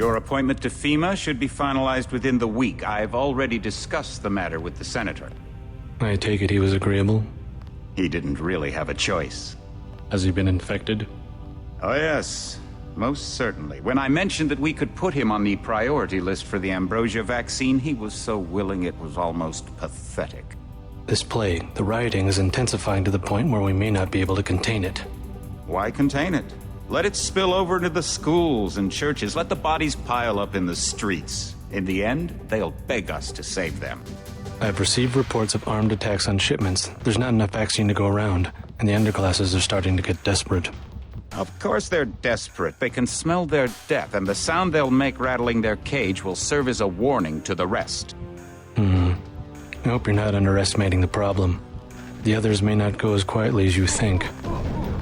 Your appointment to FEMA should be finalized within the week. I've already discussed the matter with the Senator. I take it he was agreeable? He didn't really have a choice. Has he been infected? Oh yes, most certainly. When I mentioned that we could put him on the priority list for the ambrosia vaccine, he was so willing it was almost pathetic. This plague, the rioting, is intensifying to the point where we may not be able to contain it. Why contain it? Let it spill over into the schools and churches. Let the bodies pile up in the streets. In the end, they'll beg us to save them. I've received reports of armed attacks on shipments. There's not enough vaccine to go around, and the underclasses are starting to get desperate. Of course they're desperate. They can smell their death, and the sound they'll make rattling their cage will serve as a warning to the rest. I hope you're not underestimating the problem. The others may not go as quietly as you think.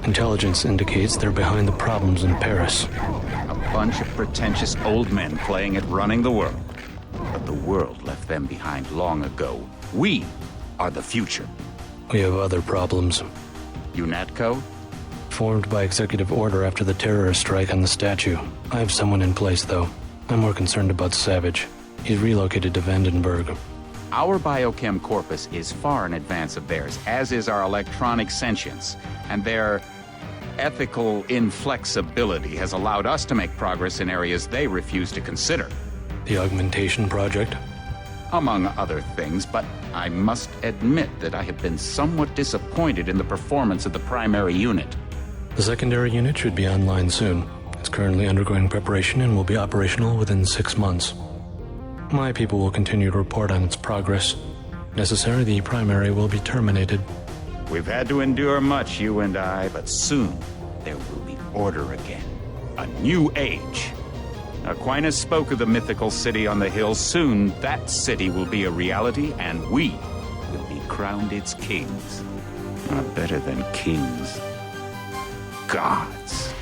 Intelligence indicates they're behind the problems in Paris. A bunch of pretentious old men playing at running the world. But the world left them behind long ago. We are the future. We have other problems. UNATCO? Formed by executive order after the terrorist strike on the statue. I have someone in place, though. I'm more concerned about Savage. He's relocated to Vandenberg. Our biochem corpus is far in advance of theirs, as is our electronic sentience, and their ethical inflexibility has allowed us to make progress in areas they refuse to consider. The augmentation project? Among other things, but I must admit that I have been somewhat disappointed in the performance of the primary unit. The secondary unit should be online soon. It's currently undergoing preparation and will be operational within 6 months. My people will continue to report on its progress. If necessary, the primary will be terminated. We've had to endure much, you and I, but soon there will be order again. A new age. Aquinas spoke of the mythical city on the hill. Soon, that city will be a reality, and we will be crowned its kings. Not better than kings. Gods.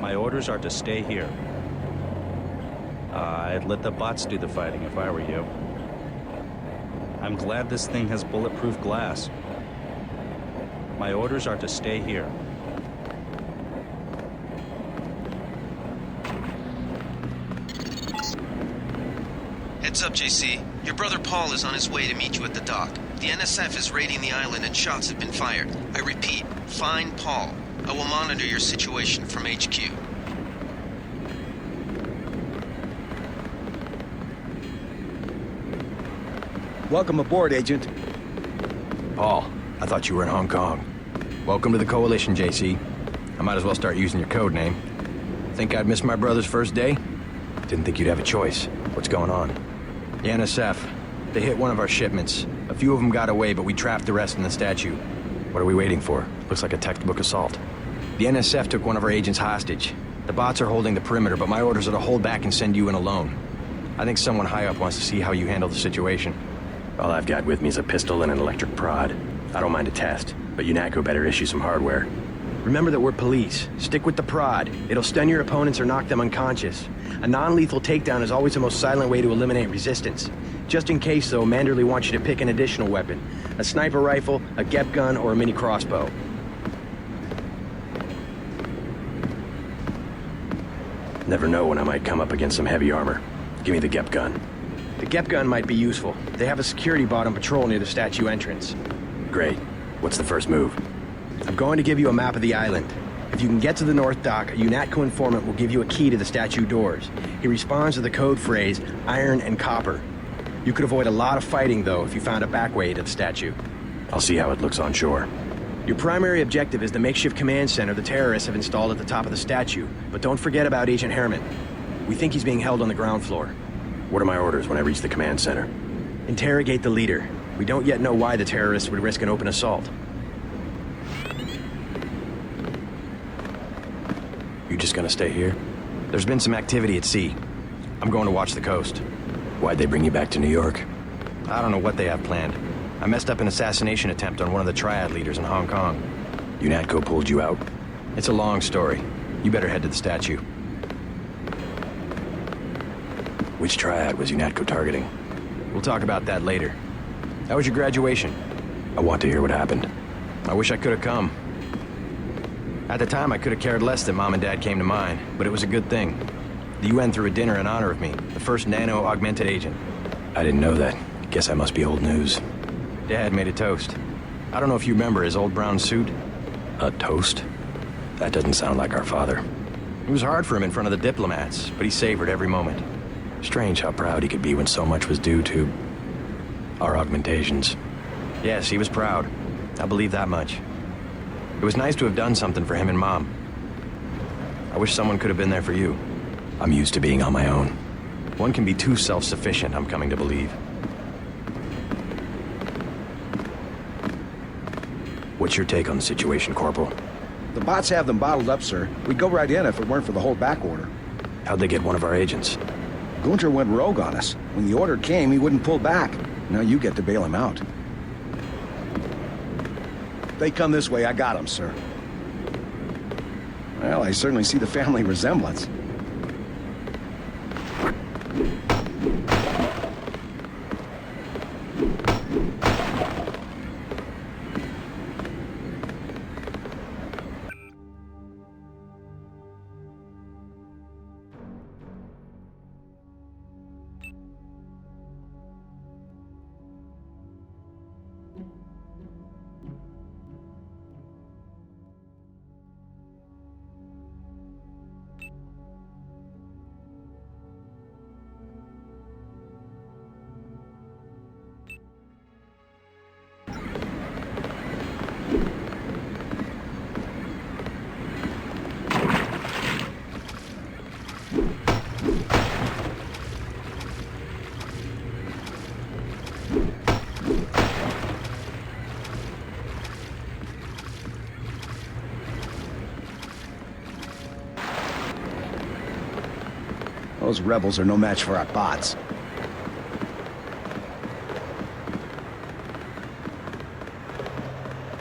My orders are to stay here. I'd let the bots do the fighting if I were you. I'm glad this thing has bulletproof glass. My orders are to stay here. Heads up, JC. Your brother Paul is on his way to meet you at the dock. The NSF is raiding the island and shots have been fired. I repeat, find Paul. I will monitor your situation from HQ. Welcome aboard, Agent. Paul, I thought you were in Hong Kong. Welcome to the Coalition, JC. I might as well start using your code name. Think I'd miss my brother's first day? Didn't think you'd have a choice. What's going on? The NSF. They hit one of our shipments. A few of them got away, but we trapped the rest in the statue. What are we waiting for? Looks like a textbook assault. The NSF took one of our agents hostage. The bots are holding the perimeter, but my orders are to hold back and send you in alone. I think someone high up wants to see how you handle the situation. All I've got with me is a pistol and an electric prod. I don't mind a test, but UNATCO better issue some hardware. Remember that we're police. Stick with the prod. It'll stun your opponents or knock them unconscious. A non-lethal takedown is always the most silent way to eliminate resistance. Just in case, though, Manderley wants you to pick an additional weapon. A sniper rifle, a GEP gun, or a mini crossbow. Never know when I might come up against some heavy armor. Give me the GEP gun. The GEP gun might be useful. They have a security bot on patrol near the statue entrance. Great. What's the first move? I'm going to give you a map of the island. If you can get to the North Dock, a UNATCO informant will give you a key to the statue doors. He responds to the code phrase, iron and copper. You could avoid a lot of fighting, though, if you found a back way to the statue. I'll see how it looks on shore. Your primary objective is the makeshift command center the terrorists have installed at the top of the statue. But don't forget about Agent Herman. We think he's being held on the ground floor. What are my orders when I reach the command center? Interrogate the leader. We don't yet know why the terrorists would risk an open assault. You just gonna stay here? There's been some activity at sea. I'm going to watch the coast. Why'd they bring you back to New York? I don't know what they have planned. I messed up an assassination attempt on one of the Triad leaders in Hong Kong. UNATCO pulled you out? It's a long story. You better head to the statue. Which Triad was UNATCO targeting? We'll talk about that later. How was your graduation? I want to hear what happened. I wish I could have come. At the time, I could have cared less that Mom and Dad came to mine, but it was a good thing. The UN threw a dinner in honor of me, the first nano-augmented agent. I didn't know that. Guess I must be old news. Dad made a toast. I don't know if you remember his old brown suit. A toast? That doesn't sound like our father. It was hard for him in front of the diplomats, but he savored every moment. Strange how proud he could be when so much was due to our augmentations. Yes, he was proud. I believe that much. It was nice to have done something for him and Mom. I wish someone could have been there for you. I'm used to being on my own. One can be too self-sufficient, I'm coming to believe. What's your take on the situation, Corporal? The bots have them bottled up, sir. We'd go right in if it weren't for the whole back order. How'd they get one of our agents? Gunter went rogue on us. When the order came, he wouldn't pull back. Now you get to bail him out. They come this way, I got him, sir. Well, I certainly see the family resemblance. Those rebels are no match for our bots.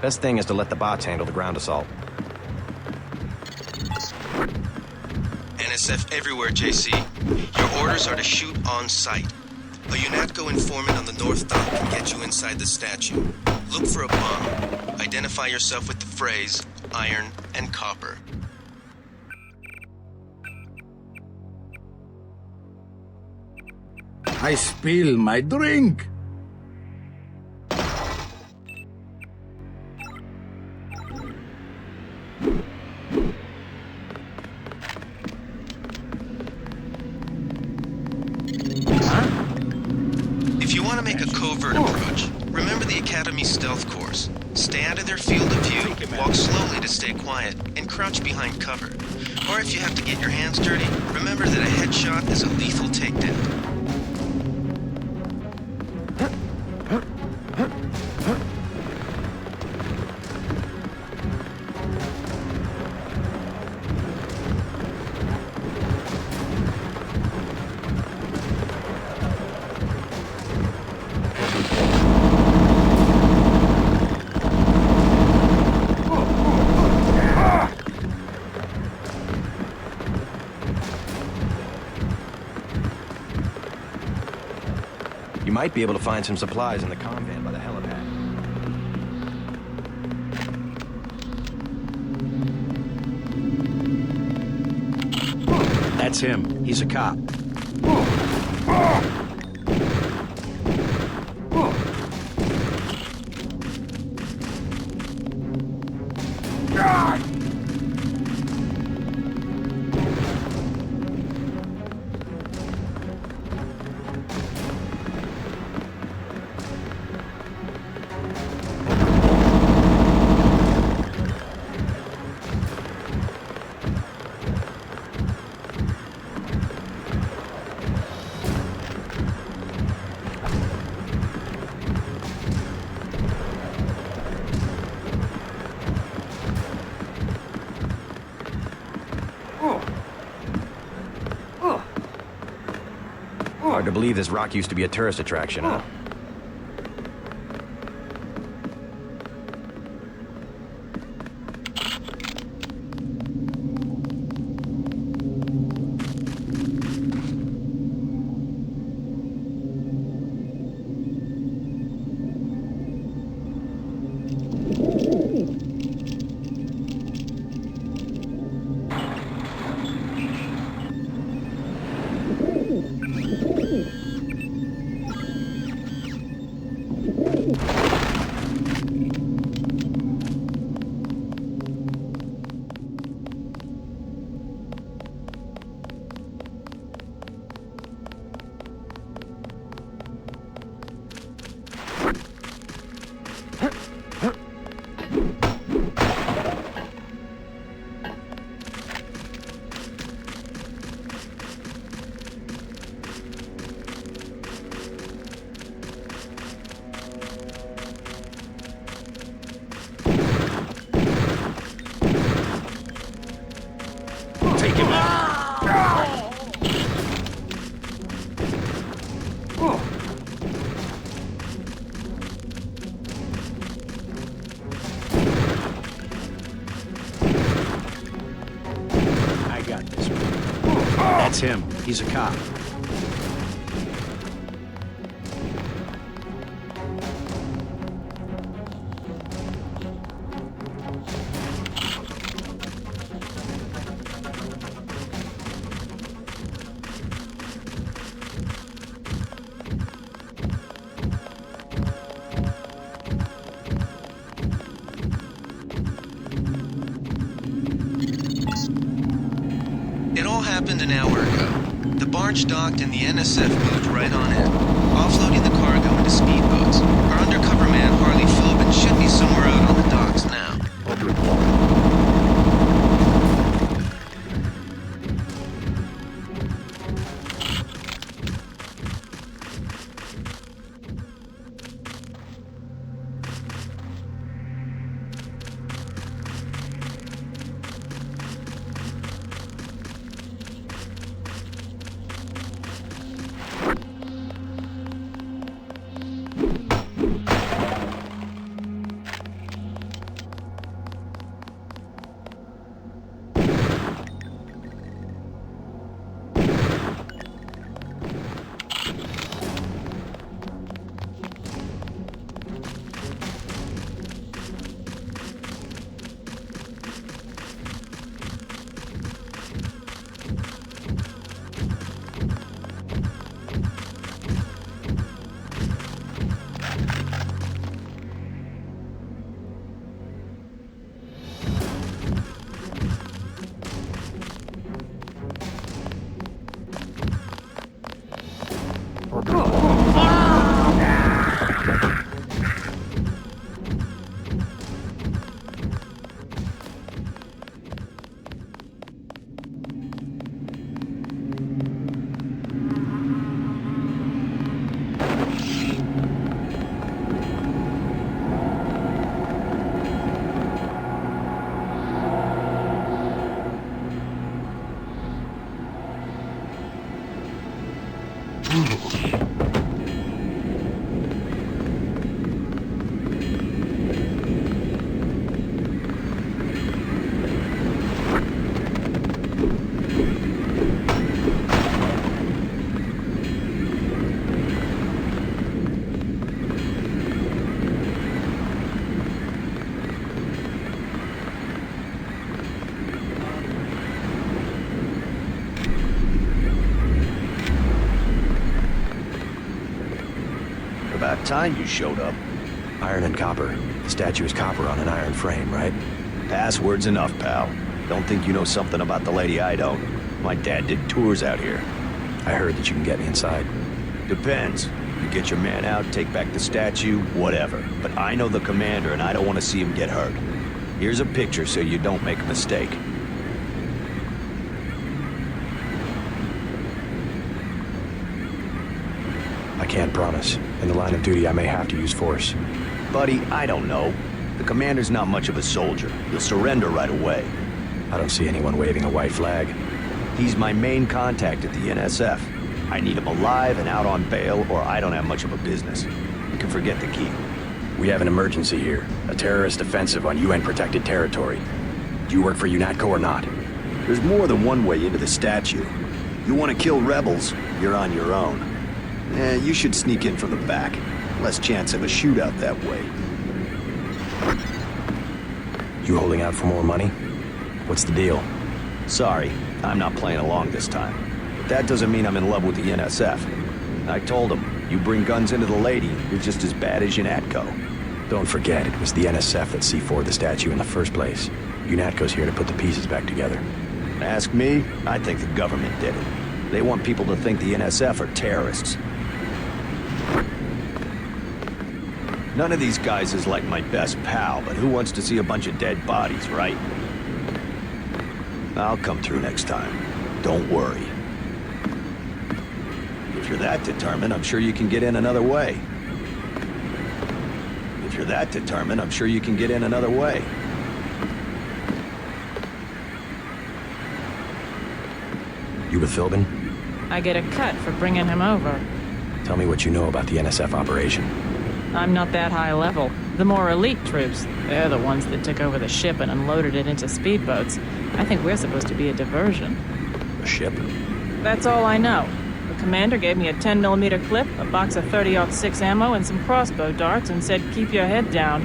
Best thing is to let the bots handle the ground assault. NSF everywhere, JC. Your orders are to shoot on sight. A UNATCO informant on the North Dock can get you inside the statue. Look for a bomb. Identify yourself with the phrase, iron and copper. I spill my drink. If you want to make a covert approach, remember the Academy stealth course. Stay out of their field of view, walk slowly to stay quiet, and crouch behind cover. Or if you have to get your hands dirty, remember that a headshot is a lethal takedown. You might be able to find some supplies in the comm van by the helipad. That's him. He's a cop. Hard to believe this rock used to be a tourist attraction, huh? Take him out. I got this one. That's him. He's a cop. It all happened an hour ago. The barge docked and the NSF moved right on in, offloading the cargo into speedboats. Our undercover man, Harley Philbin, should be somewhere out on the docks now. About time you showed up. Iron and copper. The statue is copper on an iron frame, right? Password's enough, pal. Don't think you know something about the lady I don't. My dad did tours out here. I heard that you can get me inside. Depends. You get your man out, take back the statue, whatever. But I know the commander and I don't want to see him get hurt. Here's a picture so you don't make a mistake. I can't promise. In the line of duty, I may have to use force. Buddy, I don't know. The commander's not much of a soldier. He'll surrender right away. I don't see anyone waving a white flag. He's my main contact at the NSF. I need him alive and out on bail, or I don't have much of a business. You can forget the key. We have an emergency here. A terrorist offensive on UN-protected territory. Do you work for UNATCO or not? There's more than one way into the statue. You want to kill rebels, you're on your own. You should sneak in from the back. Less chance of a shootout that way. You holding out for more money? What's the deal? Sorry, I'm not playing along this time. But that doesn't mean I'm in love with the NSF. I told him, you bring guns into the lady, you're just as bad as UNATCO. Don't forget, it was the NSF that C4'd the statue in the first place. UNATCO's here to put the pieces back together. Ask me, I think the government did it. They want people to think the NSF are terrorists. None of these guys is like my best pal, but who wants to see a bunch of dead bodies, right? I'll come through next time. Don't worry. If you're that determined, I'm sure you can get in another way. If you're that determined, I'm sure you can get in another way. You with Philbin? I get a cut for bringing him over. Tell me what you know about the NSF operation. I'm not that high level. The more elite troops, they're the ones that took over the ship and unloaded it into speedboats. I think we're supposed to be a diversion. A ship? That's all I know. The commander gave me a 10mm clip, a box of 30-06 ammo, and some crossbow darts and said, keep your head down.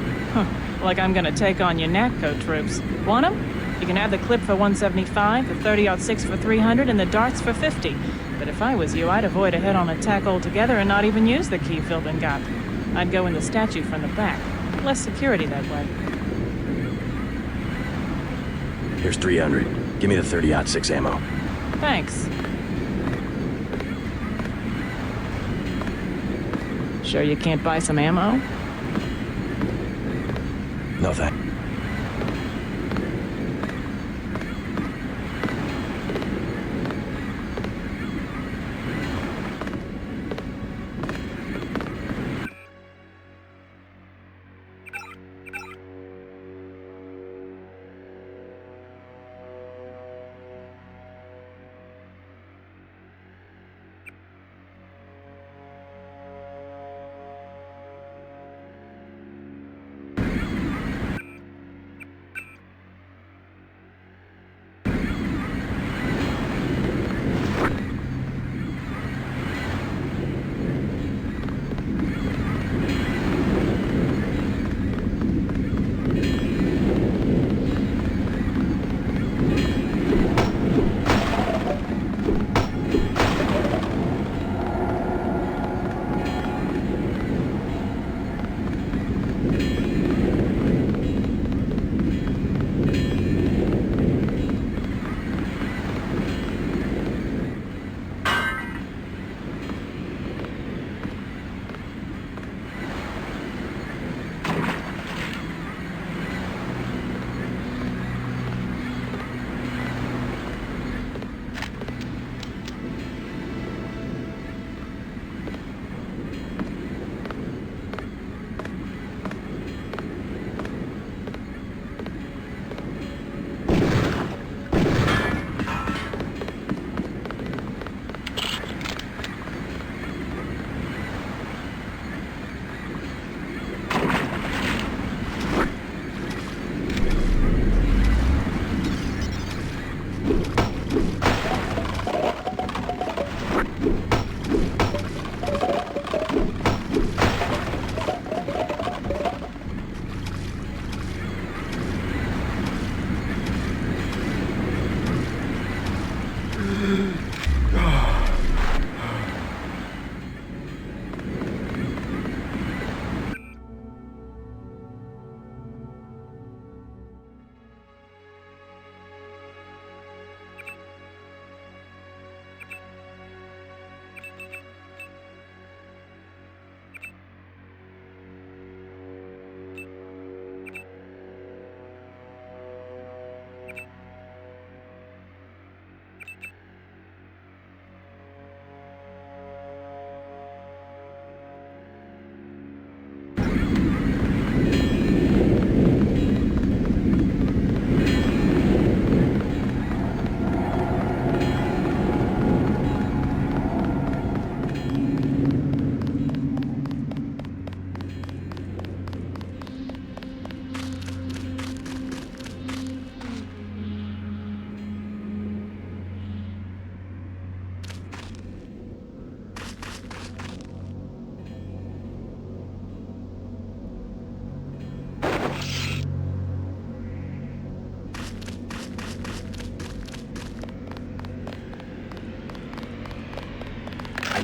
Like I'm gonna take on your NATCO troops. Want 'em? You can have the clip for 175, the 30-06 for 300, and the darts for 50. But if I was you, I'd avoid a head-on attack altogether and not even use the key Philbin got. I'd go in the statue from the back. Less security that way. Here's 300. Give me the 30-06 ammo. Thanks. Sure you can't buy some ammo? No thanks.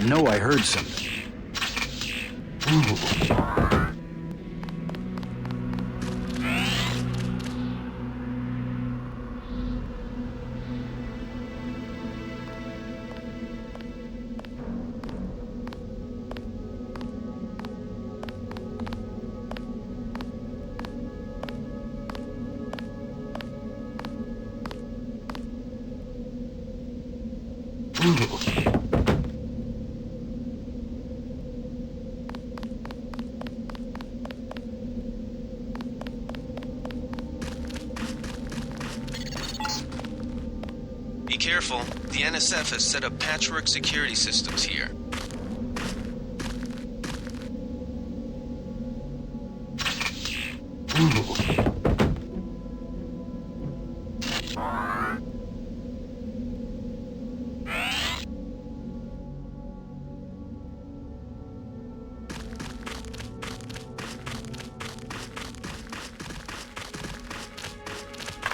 I know I heard something. Ooh. Be careful. The NSF has set up patchwork security systems here.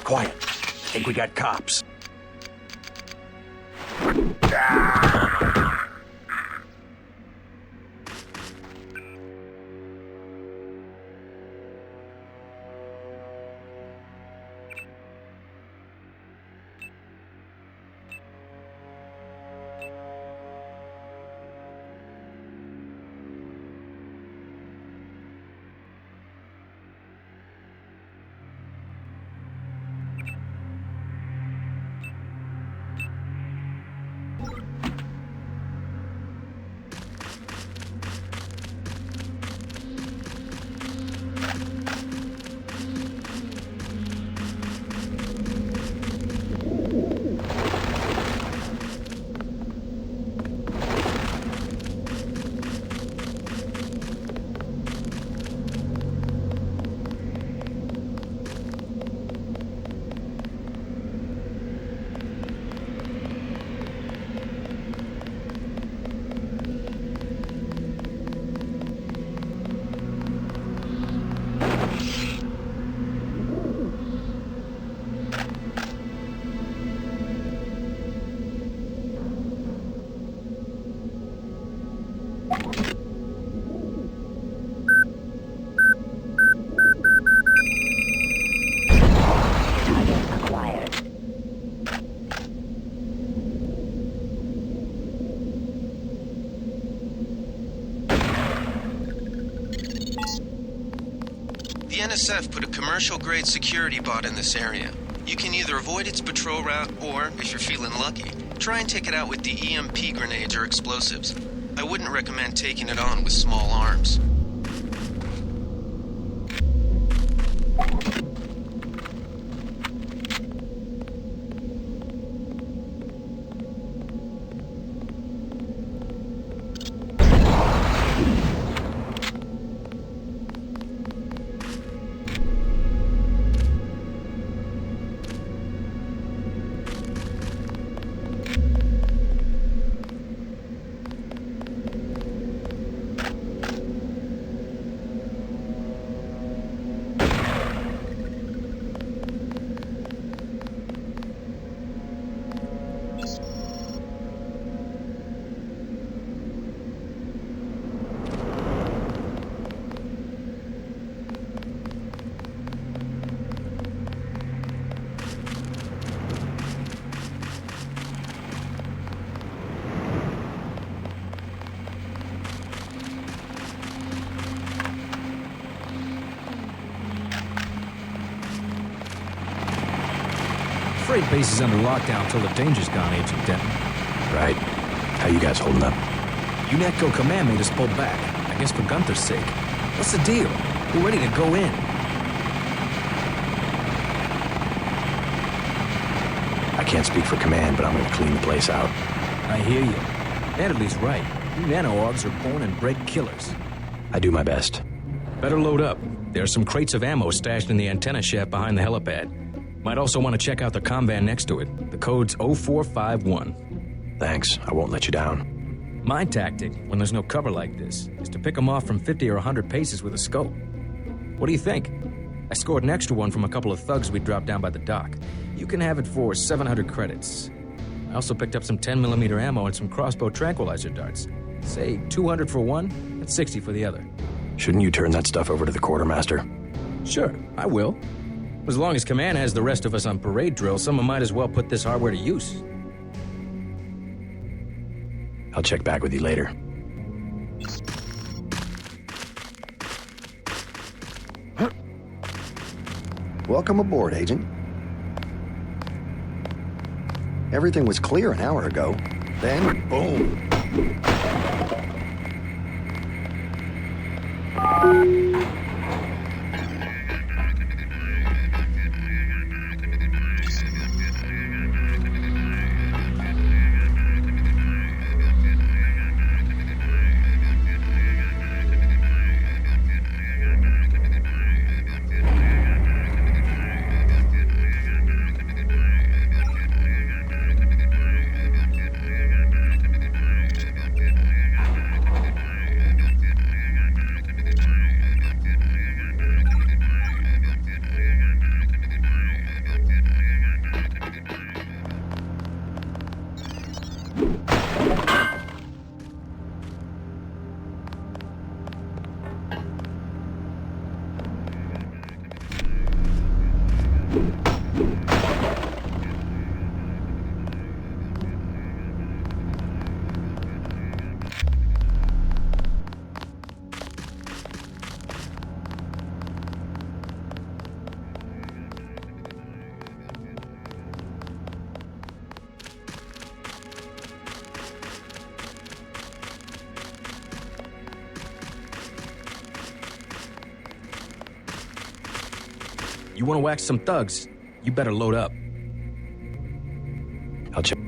Quiet. I think we got cops. The NSF put a commercial-grade security bot in this area. You can either avoid its patrol route, or, if you're feeling lucky, try and take it out with the EMP grenades or explosives. I wouldn't recommend taking it on with small arms. Freight base is under lockdown till the danger's gone, Agent Denton. Right. How you guys holding up? UNETCO Command made us pull back. I guess for Gunther's sake. What's the deal? We're ready to go in. I can't speak for Command, but I'm gonna clean the place out. I hear you. Natalie right. You nano-augs are born and bred killers. I do my best. Better load up. There are some crates of ammo stashed in the antenna shaft behind the helipad. Might also want to check out the comm next to it. The code's 0451. Thanks. I won't let you down. My tactic, when there's no cover like this, is to pick them off from 50 or 100 paces with a scope. What do you think? I scored an extra one from a couple of thugs we dropped down by the dock. You can have it for 700 credits. I also picked up some 10mm ammo and some crossbow tranquilizer darts. Say 200 for one, and 60 for the other. Shouldn't you turn that stuff over to the quartermaster? Sure, I will. As long as Command has the rest of us on parade drill, someone might as well put this hardware to use. I'll check back with you later. Welcome aboard, Agent. Everything was clear an hour ago. Then, boom. You want to wax some thugs? You better load up. I'll check.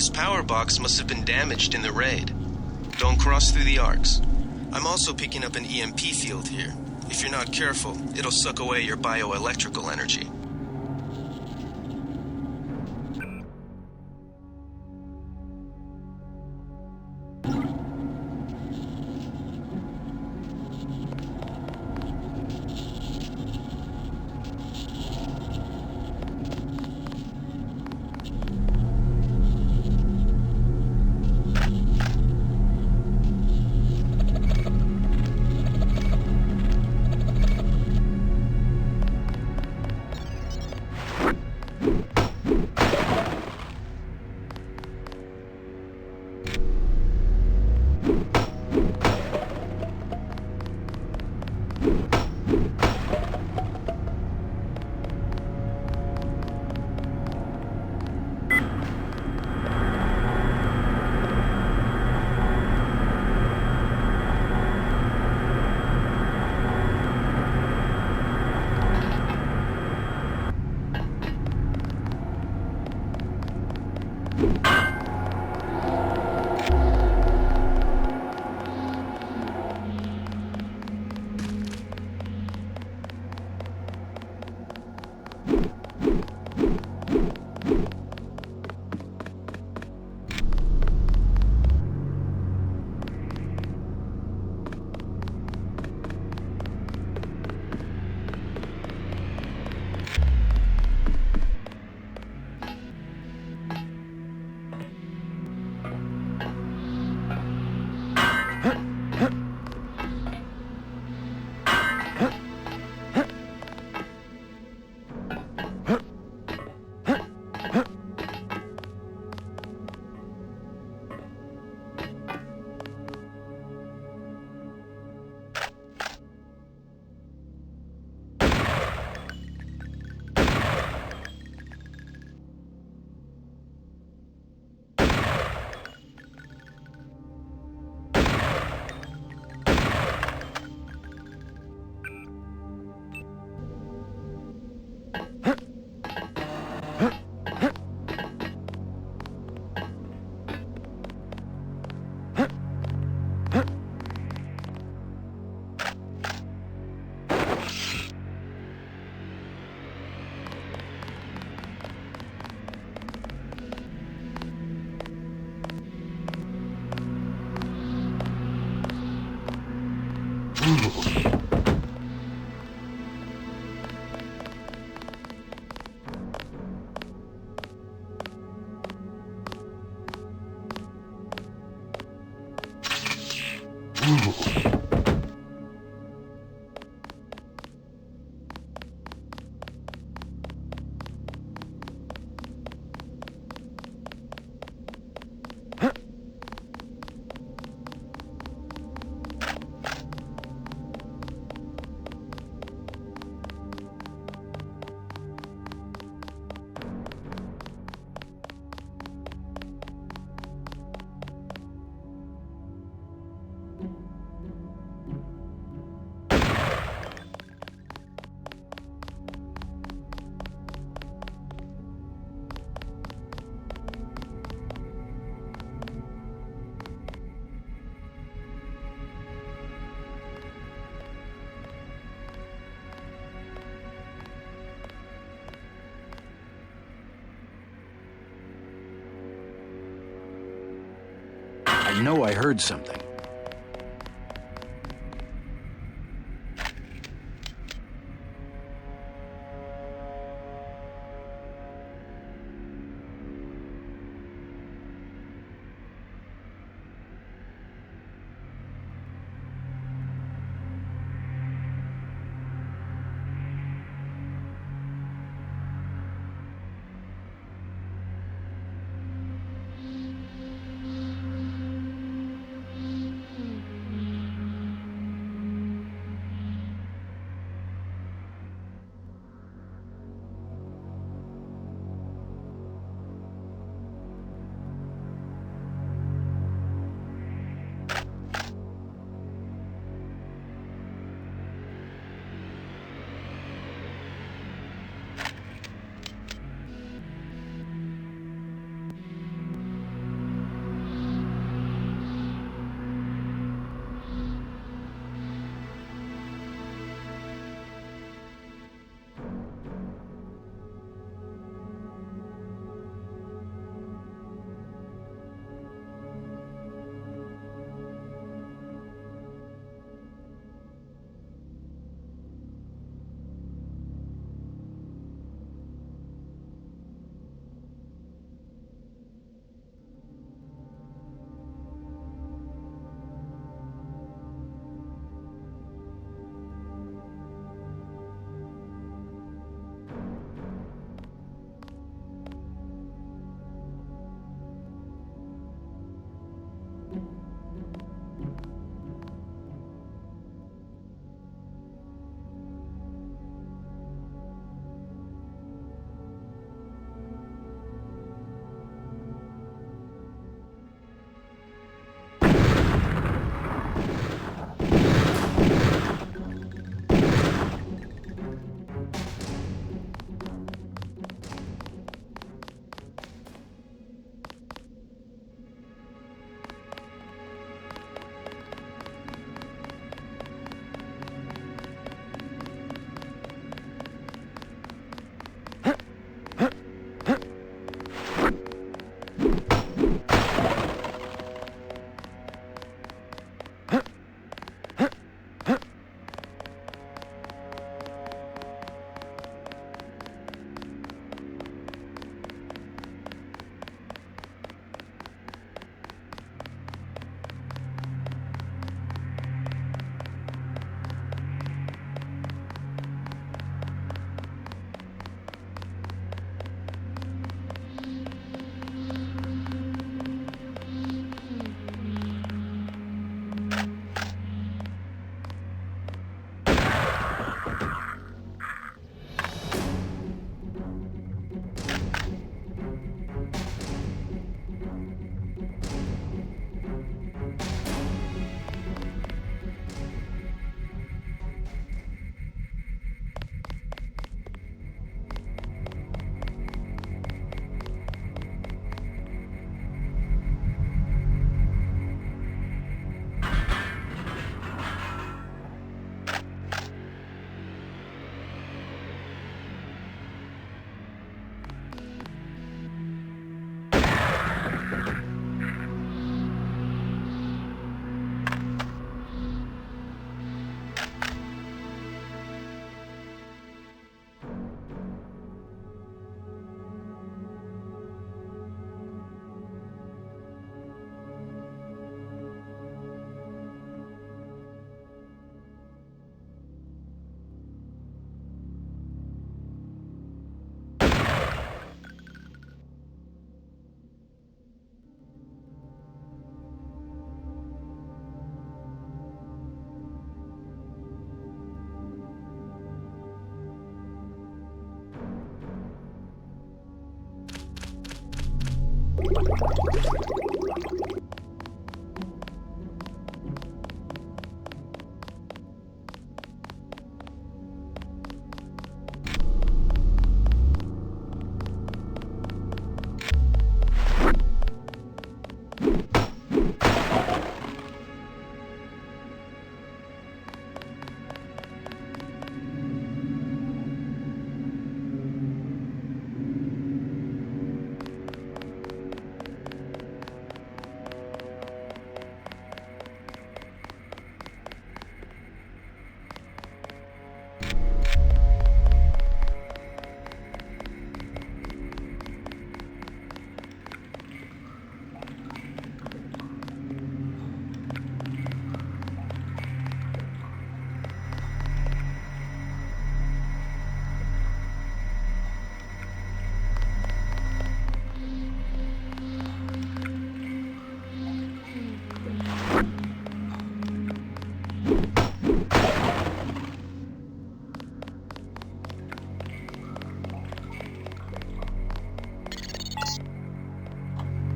This power box must have been damaged in the raid. Don't cross through the arcs. I'm also picking up an EMP field here. If you're not careful, it'll suck away your bioelectrical energy. I know I heard something.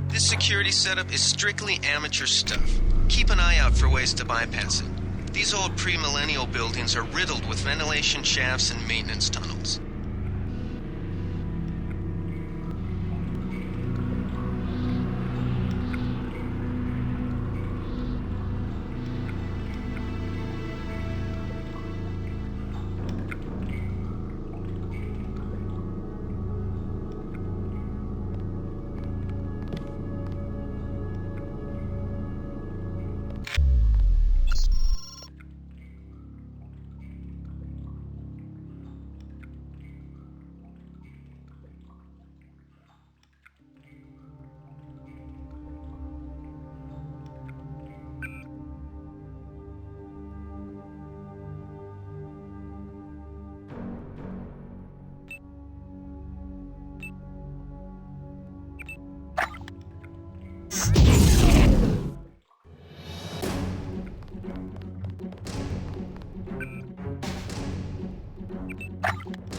This security setup is strictly amateur stuff. Keep an eye out for ways to bypass it. These old pre-millennial buildings are riddled with ventilation shafts and maintenance tunnels.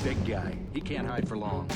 Big guy. He can't hide for long.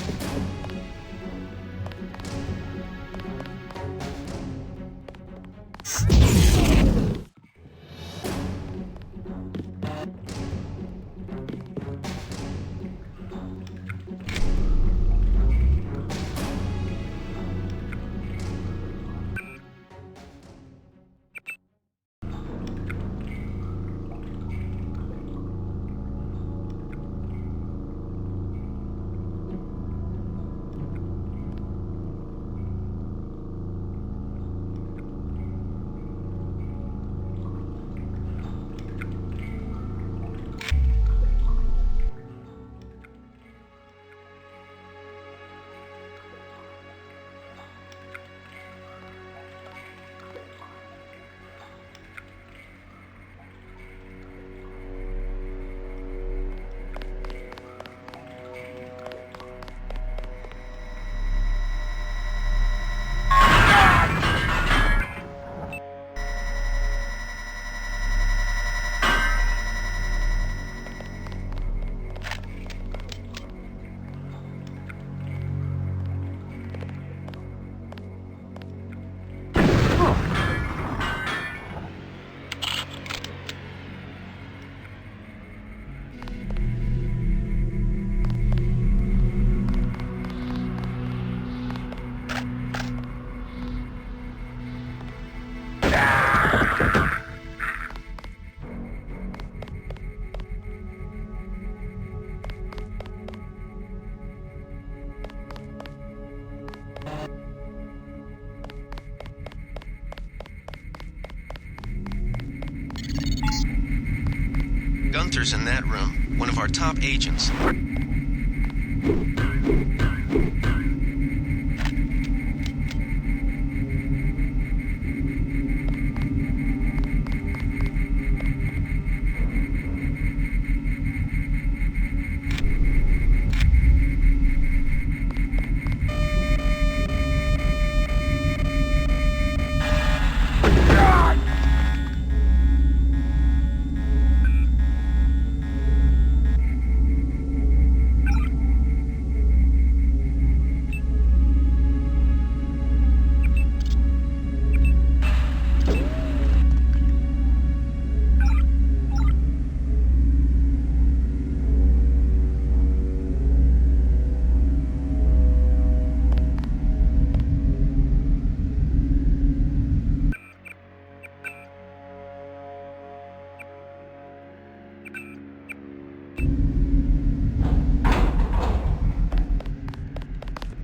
Gunther's in that room, one of our top agents.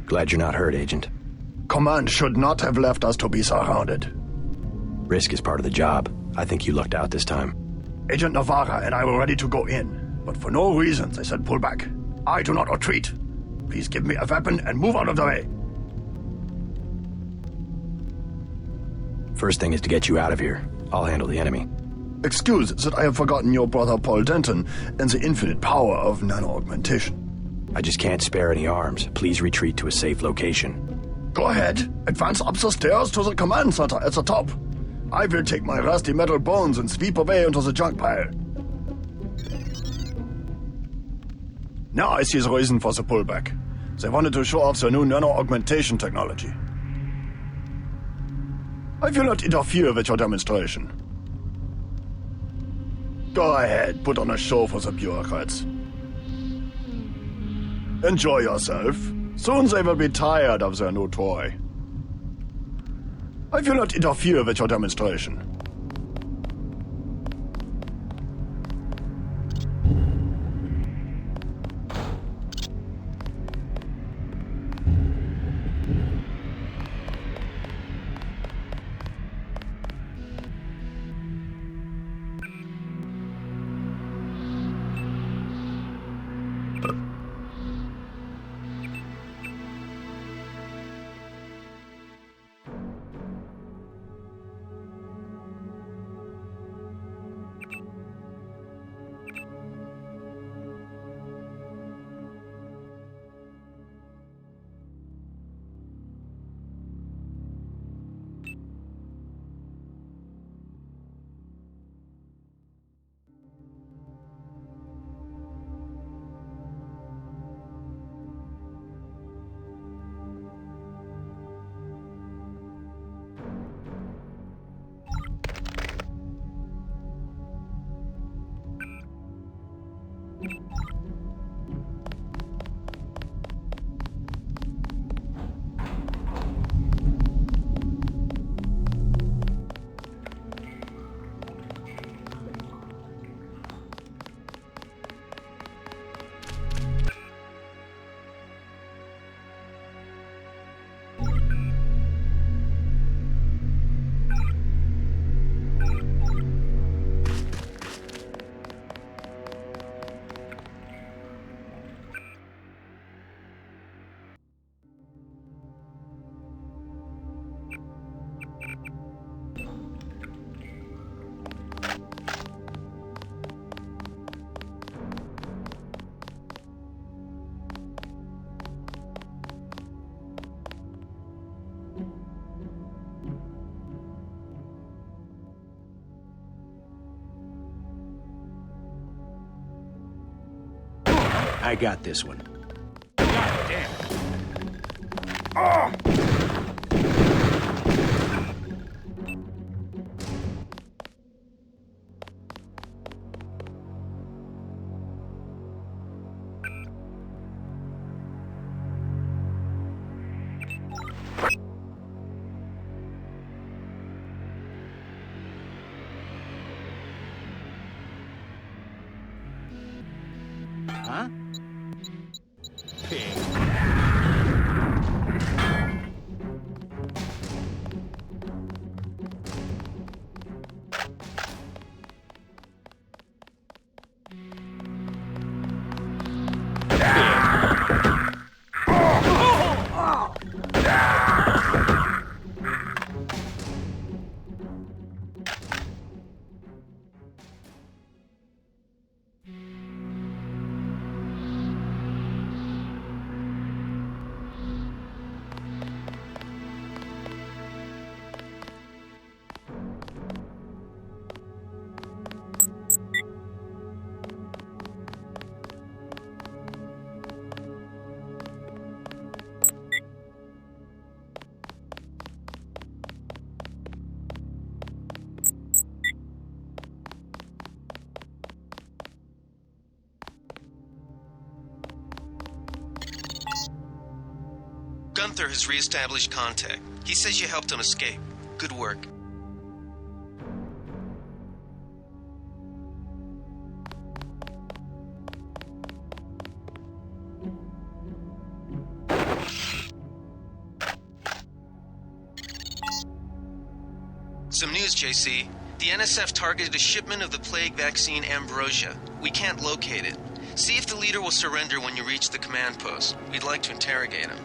Glad you're not hurt, Agent. Command should not have left us to be surrounded. Risk is part of the job. I think you lucked out this time. Agent Navarra and I were ready to go in, but for no reason they said pull back. I do not retreat. Please give me a weapon and move out of the way. First thing is to get you out of here. I'll handle the enemy. Excuse that I have forgotten your brother Paul Denton and the infinite power of nano-augmentation. I just can't spare any arms. Please retreat to a safe location. Go ahead. Advance up the stairs to the command center at the top. I will take my rusty metal bones and sweep away into the junk pile. Now I see the reason for the pullback. They wanted to show off their new nano-augmentation technology. I will not interfere with your demonstration. Go ahead, put on a show for the bureaucrats. Enjoy yourself. Soon they will be tired of their new toy. I will not interfere with your demonstration. I got this one. Huh? Pig. Gunther has re-established contact. He says you helped him escape. Good work. Some news, JC. The NSF targeted a shipment of the plague vaccine Ambrosia. We can't locate it. See if the leader will surrender when you reach the command post. We'd like to interrogate him.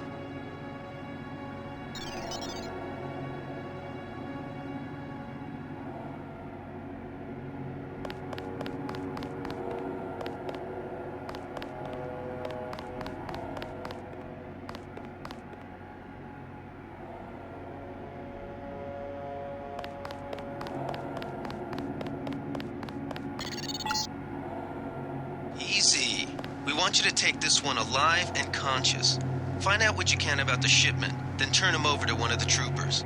want you to take this one alive and conscious. Find out what you can about the shipment, then turn him over to one of the troopers.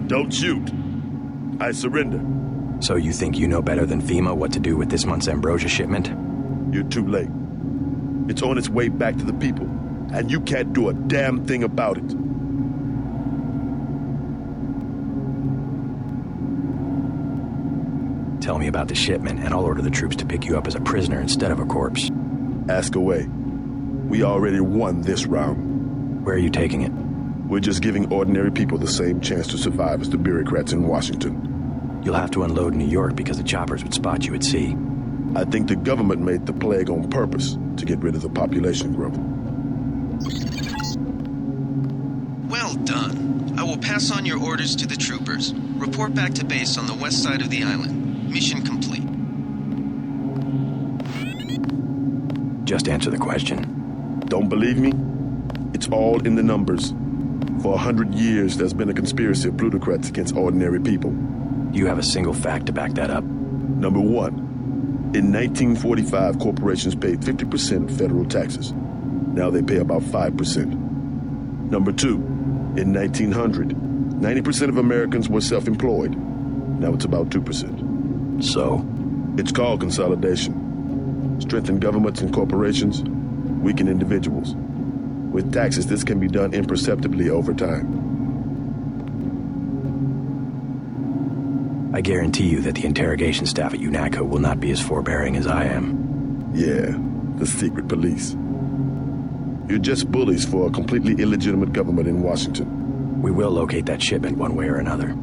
Don't shoot. I surrender. So you think you know better than FEMA what to do with this month's ambrosia shipment? You're too late. It's on its way back to the people, and you can't do a damn thing about it. Tell me about the shipment, and I'll order the troops to pick you up as a prisoner instead of a corpse. Ask away. We already won this round. Where are you taking it? We're just giving ordinary people the same chance to survive as the bureaucrats in Washington. You'll have to unload in New York because the choppers would spot you at sea. I think the government made the plague on purpose to get rid of the population growth. Well done. I will pass on your orders to the troopers. Report back to base on the west side of the island. Mission complete. Just answer the question. Don't believe me? It's all in the numbers. For 100 years, there's been a conspiracy of plutocrats against ordinary people. You have a single fact to back that up. Number one, in 1945, corporations paid 50% federal taxes. Now they pay about 5%. Number two, in 1900, 90% of Americans were self-employed. Now it's about 2%. So? It's called consolidation. Strengthen governments and corporations, weaken individuals. With taxes, this can be done imperceptibly over time. I guarantee you that the interrogation staff at UNATCO will not be as forbearing as I am. Yeah, the secret police. You're just bullies for a completely illegitimate government in Washington. We will locate that shipment one way or another.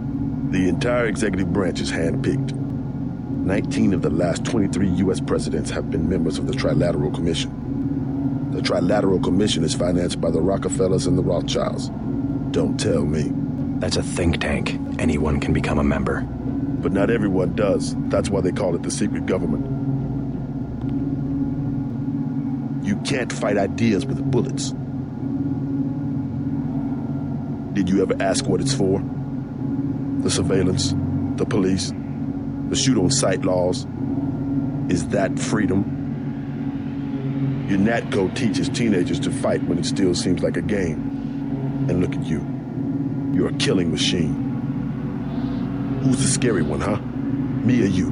The entire executive branch is handpicked. 19 of the last 23 U.S. presidents have been members of the Trilateral Commission. The Trilateral Commission is financed by the Rockefellers and the Rothschilds. Don't tell me. That's a think tank. Anyone can become a member. But not everyone does. That's why they call it the secret government. You can't fight ideas with bullets. Did you ever ask what it's for? The surveillance, the police, the shoot-on-sight laws. Is that freedom? UNATCO teaches teenagers to fight when it still seems like a game. And look at you. You're a killing machine. Who's the scary one, huh? Me or you?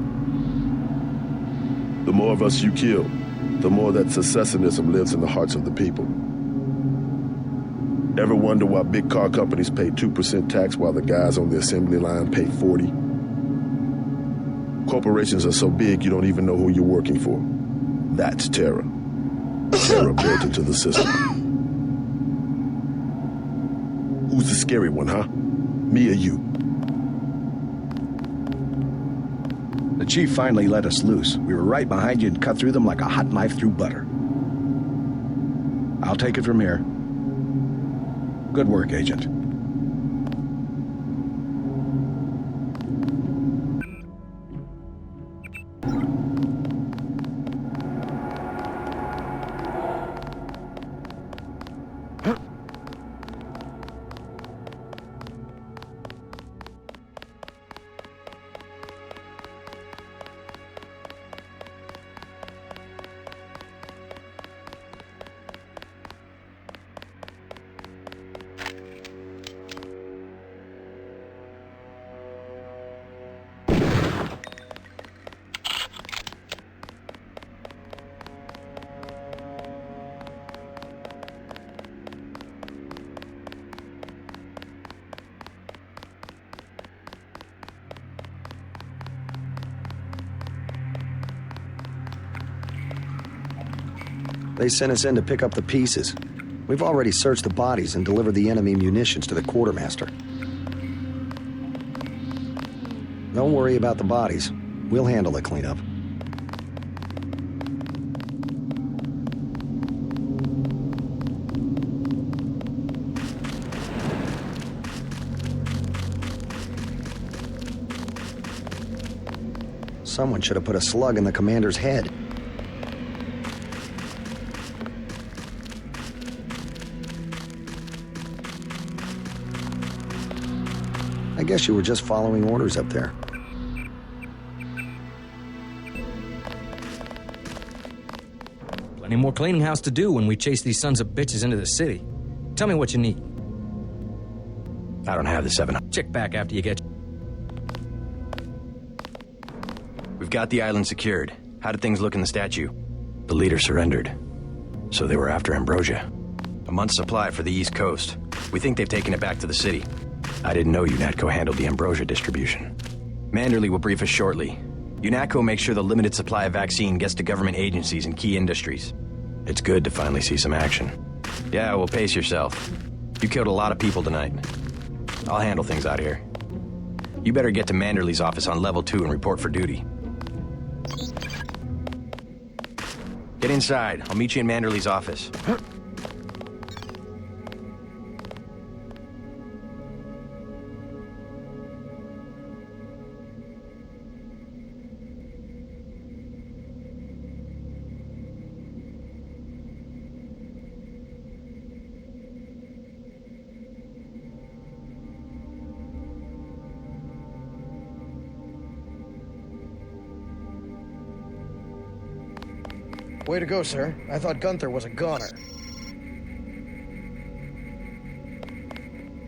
The more of us you kill, the more that secessionism lives in the hearts of the people. Ever wonder why big car companies pay 2% tax while the guys on the assembly line pay 40%? Corporations are so big you don't even know who you're working for. That's terror. Terror built into the system. Who's the scary one, huh? Me or you? The chief finally let us loose. We were right behind you and cut through them like a hot knife through butter. I'll take it from here. Good work, Agent. They sent us in to pick up the pieces. We've already searched the bodies and delivered the enemy munitions to the quartermaster. Don't worry about the bodies. We'll handle the cleanup. Someone should have put a slug in the commander's head. I guess you were just following orders up there. Plenty more cleaning house to do when we chase these sons of bitches into the city. Tell me what you need. I don't have the 700. Check back after you get... We've got the island secured. How did things look in the statue? The leader surrendered. So they were after Ambrosia. A month's supply for the East Coast. We think they've taken it back to the city. I didn't know UNATCO handled the Ambrosia distribution. Manderley will brief us shortly. UNATCO makes sure the limited supply of vaccine gets to government agencies and key industries. It's good to finally see some action. Yeah, well, pace yourself. You killed a lot of people tonight. I'll handle things out here. You better get to Manderley's office on level 2 and report for duty. Get inside. I'll meet you in Manderley's office. Way to go, sir. I thought Gunther was a goner.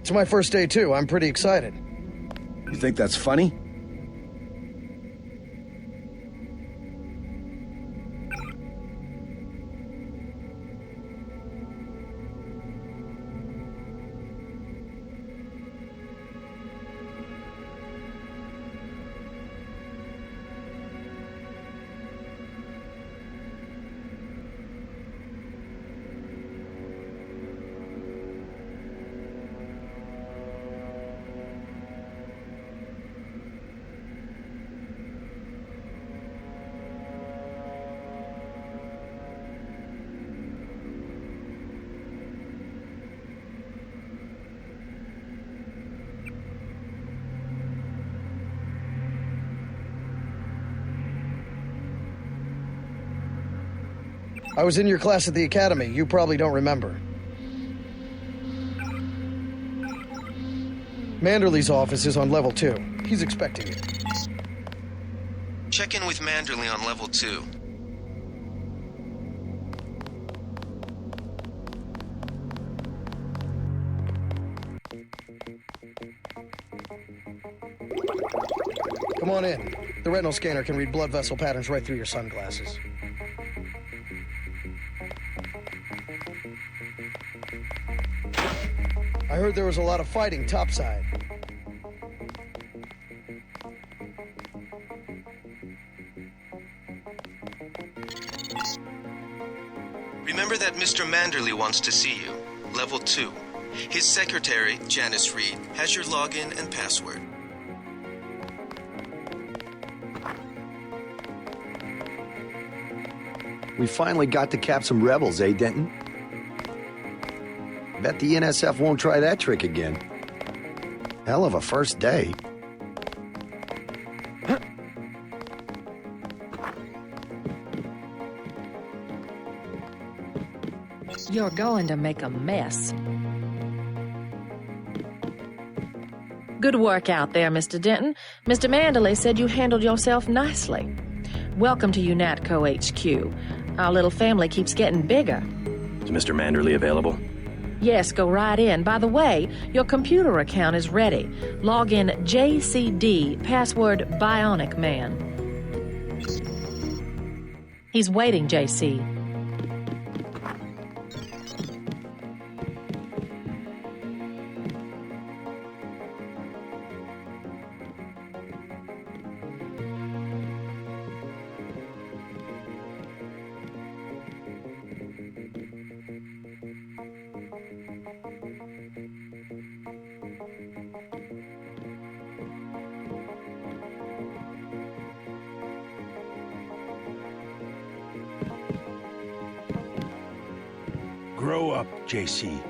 It's my first day, too. I'm pretty excited. You think that's funny? I was in your class at the academy. You probably don't remember. Manderley's office is on level 2. He's expecting you. Check in with Manderley on level 2. Come on in. The retinal scanner can read blood vessel patterns right through your sunglasses. I heard there was a lot of fighting topside. Remember that Mr. Manderley wants to see you. Level 2. His secretary, Janice Reed, has your login and password. We finally got to cap some rebels, eh, Denton? Bet the NSF won't try that trick again. Hell of a first day. You're going to make a mess. Good work out there, Mr. Denton. Mr. Manderley said you handled yourself nicely. Welcome to UNATCO HQ. Our little family keeps getting bigger. Is Mr. Manderley available? Yes, go right in. By the way, your computer account is ready. Log in JCD, password Bionic Man. He's waiting, JC. Grow up, JC.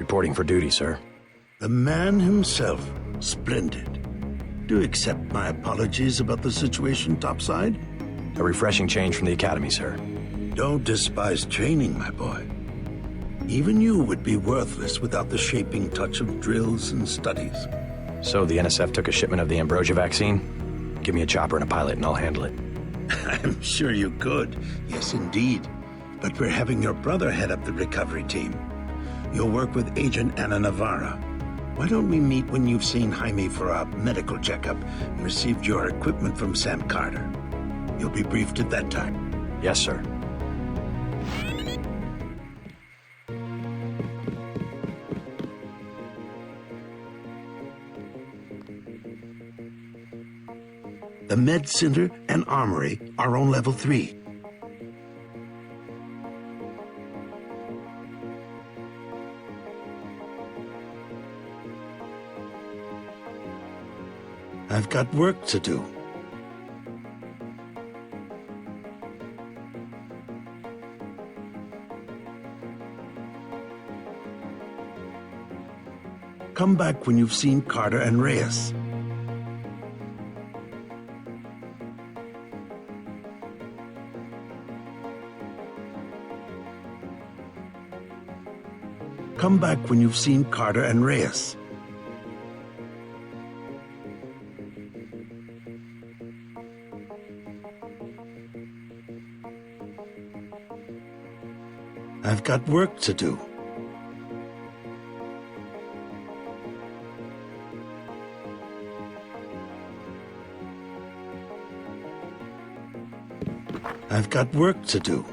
Reporting for duty, sir. The man himself. Splendid. Do you accept my apologies about the situation topside? A refreshing change from the academy, sir. Don't despise training, my boy. Even you would be worthless without the shaping touch of drills and studies. So the NSF took a shipment of the ambrosia vaccine? Give me a chopper and a pilot and I'll handle it. I'm sure you could. Yes, indeed. But we're having your brother head up the recovery team. You'll work with Agent Ana Navarra. Why don't we meet when you've seen Jaime for a medical checkup and received your equipment from Sam Carter? You'll be briefed at that time. Yes, sir. The Med Center and Armory are on level 3. I've got work to do. Come back when you've seen Carter and Reyes. Come back when you've seen Carter and Reyes. I've got work to do. I've got work to do.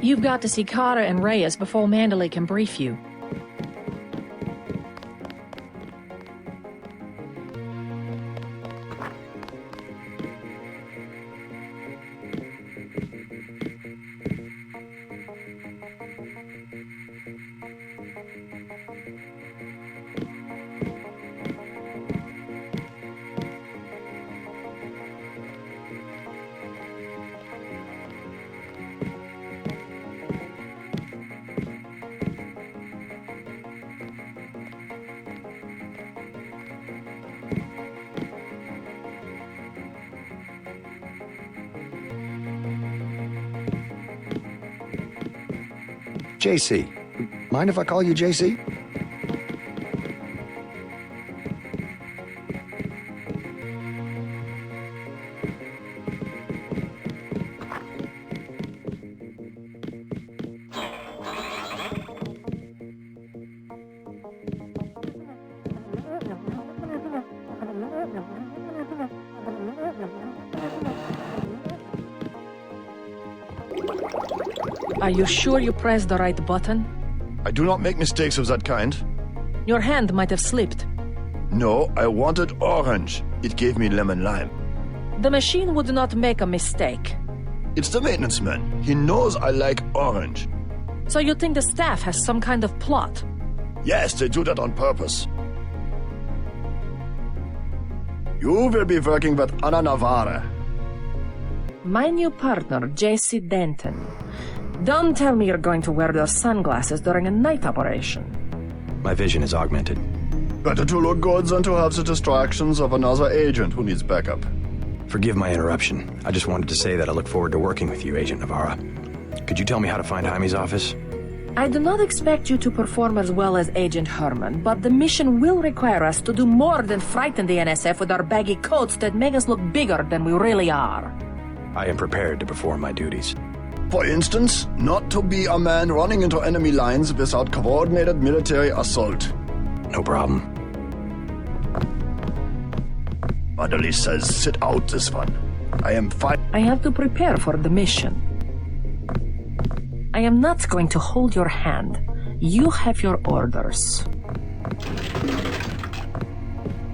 You've got to see Carter and Reyes before Mandalay can brief you. JC. Mind if I call you JC? Are you sure you pressed the right button? I do not make mistakes of that kind. Your hand might have slipped. No, I wanted orange. It gave me lemon lime. The machine would not make a mistake. It's the maintenance man. He knows I like orange. So you think the staff has some kind of plot? Yes, they do that on purpose. You will be working with Ana Navarra. My new partner, J.C. Denton. Don't tell me you're going to wear those sunglasses during a night operation. My vision is augmented. Better to look good than to have the distractions of another agent who needs backup. Forgive my interruption. I just wanted to say that I look forward to working with you, Agent Navarra. Could you tell me how to find Jaime's office? I do not expect you to perform as well as Agent Herman, but the mission will require us to do more than frighten the NSF with our baggy coats that make us look bigger than we really are. I am prepared to perform my duties. For instance, not to be a man running into enemy lines without coordinated military assault. No problem. Mandalay says sit out this one. I am fine. I have to prepare for the mission. I am not going to hold your hand. You have your orders.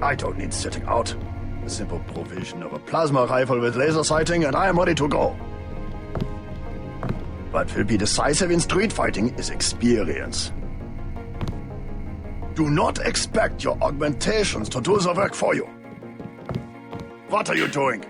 I don't need sitting out. A simple provision of a plasma rifle with laser sighting and I am ready to go. What will be decisive in street fighting is experience. Do not expect your augmentations to do the work for you. What are you doing?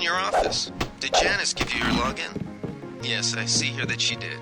your office. Did Janice give you your login? Yes, I see here that she did.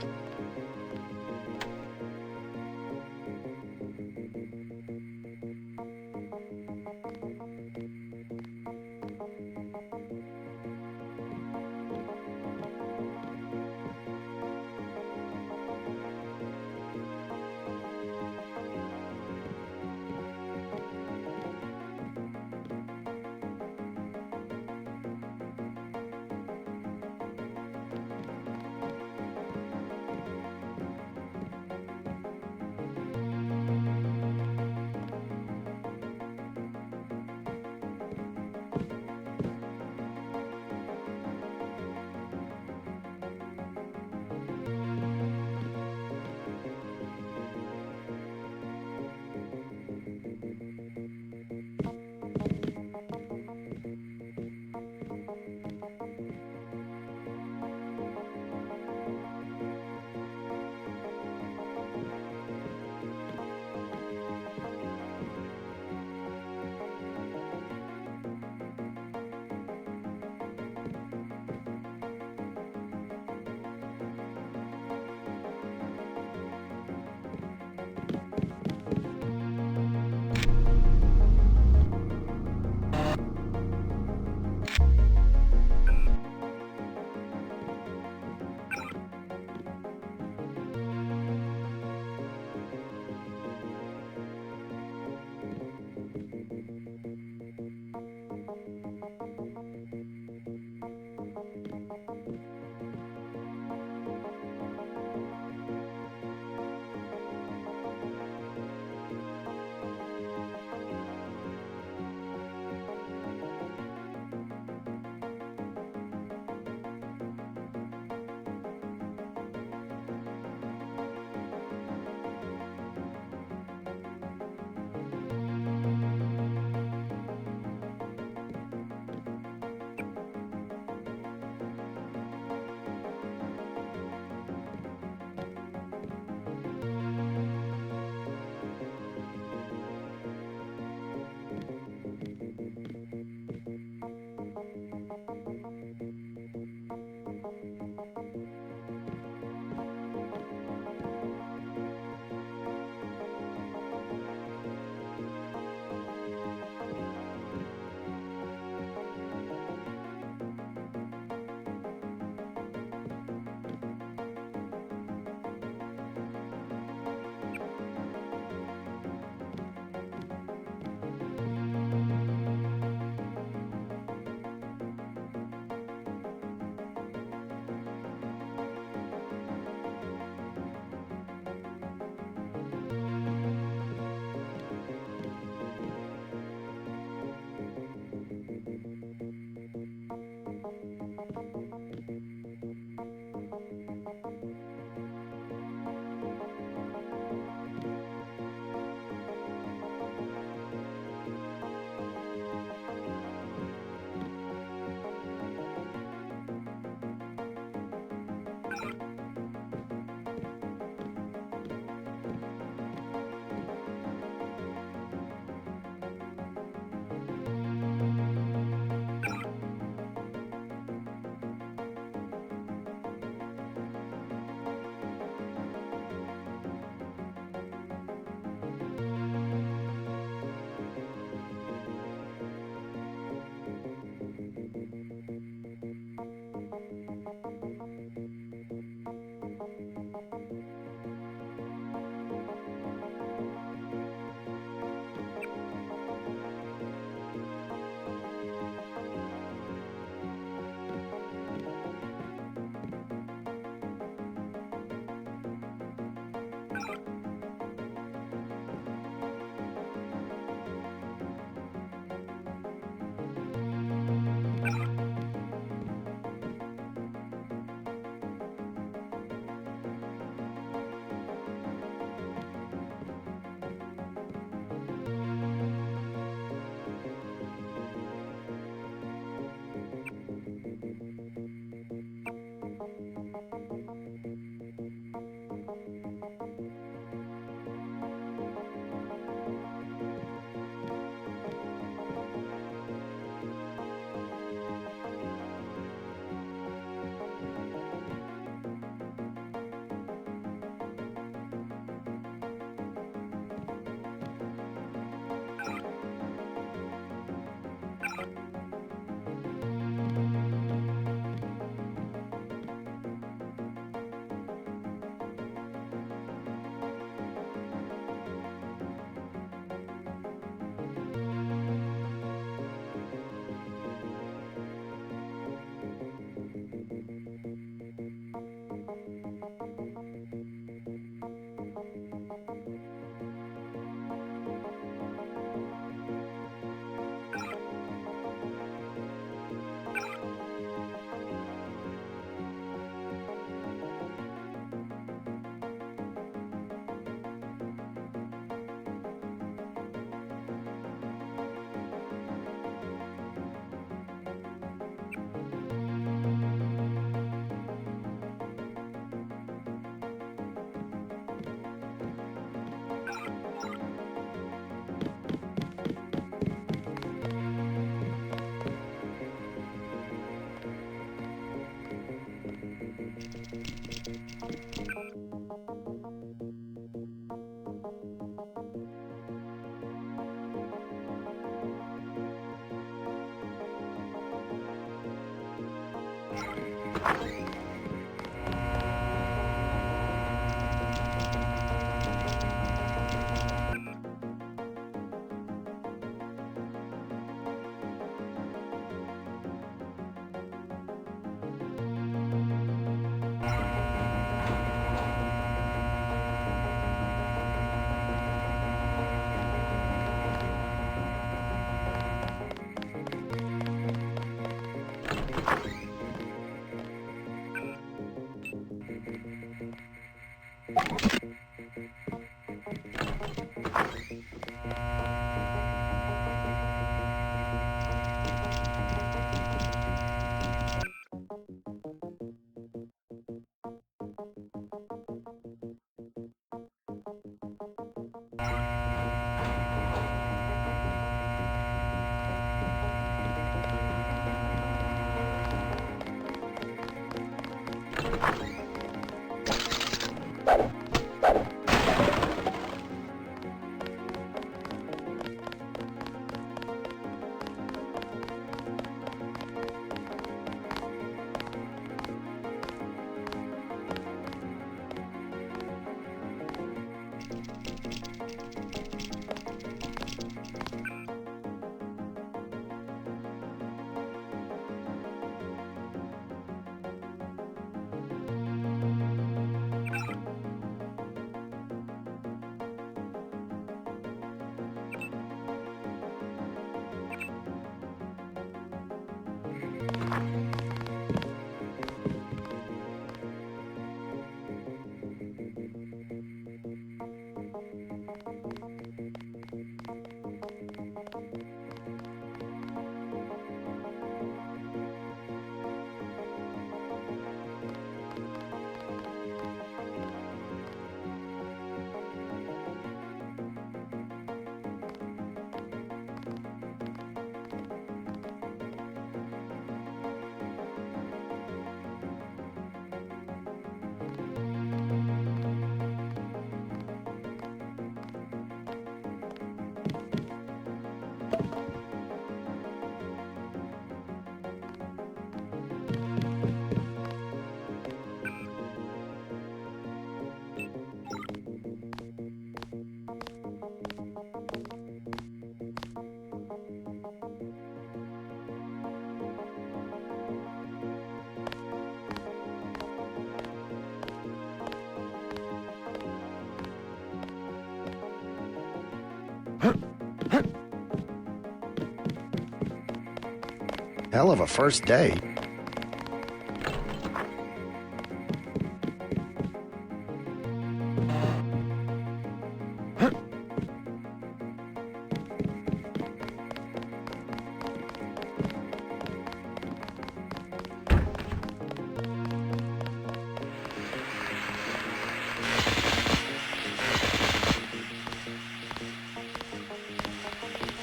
Hell of a first day.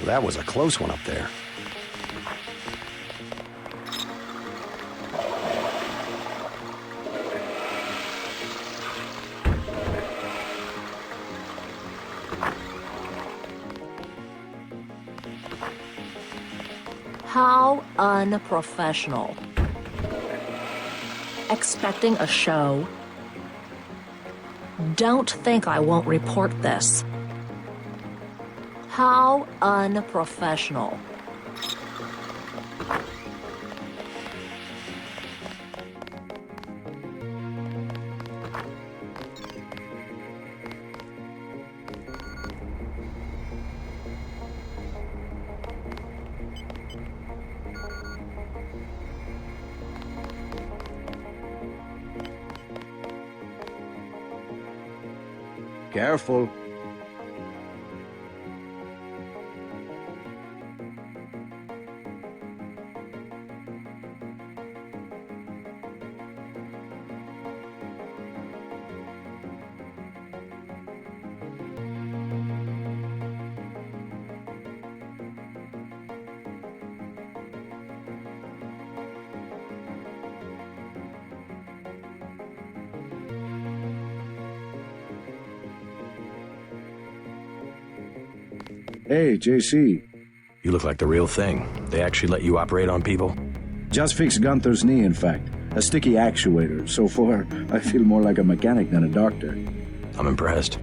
That was a close one up there. How unprofessional. Expecting a show? Don't think I won't report this. How unprofessional. Careful. Hey, JC. You look like the real thing. They actually let you operate on people? Just fixed Gunther's knee, in fact. A sticky actuator. So far, I feel more like a mechanic than a doctor. I'm impressed.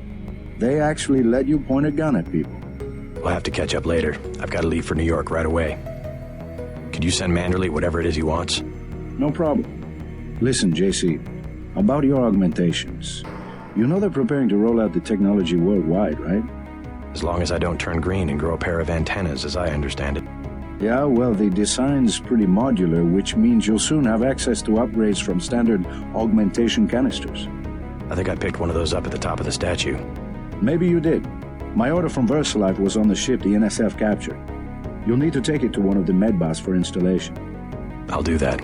They actually let you point a gun at people. We'll have to catch up later. I've got to leave for New York right away. Could you send Manderley whatever it is he wants? No problem. Listen, JC, about your augmentations. You know they're preparing to roll out the technology worldwide, right? As long as I don't turn green and grow a pair of antennas, as I understand it. Yeah, well, the design's pretty modular, which means you'll soon have access to upgrades from standard augmentation canisters. I think I picked one of those up at the top of the statue. Maybe you did. My order from VersaLife was on the ship the NSF captured. You'll need to take it to one of the medbas for installation. I'll do that.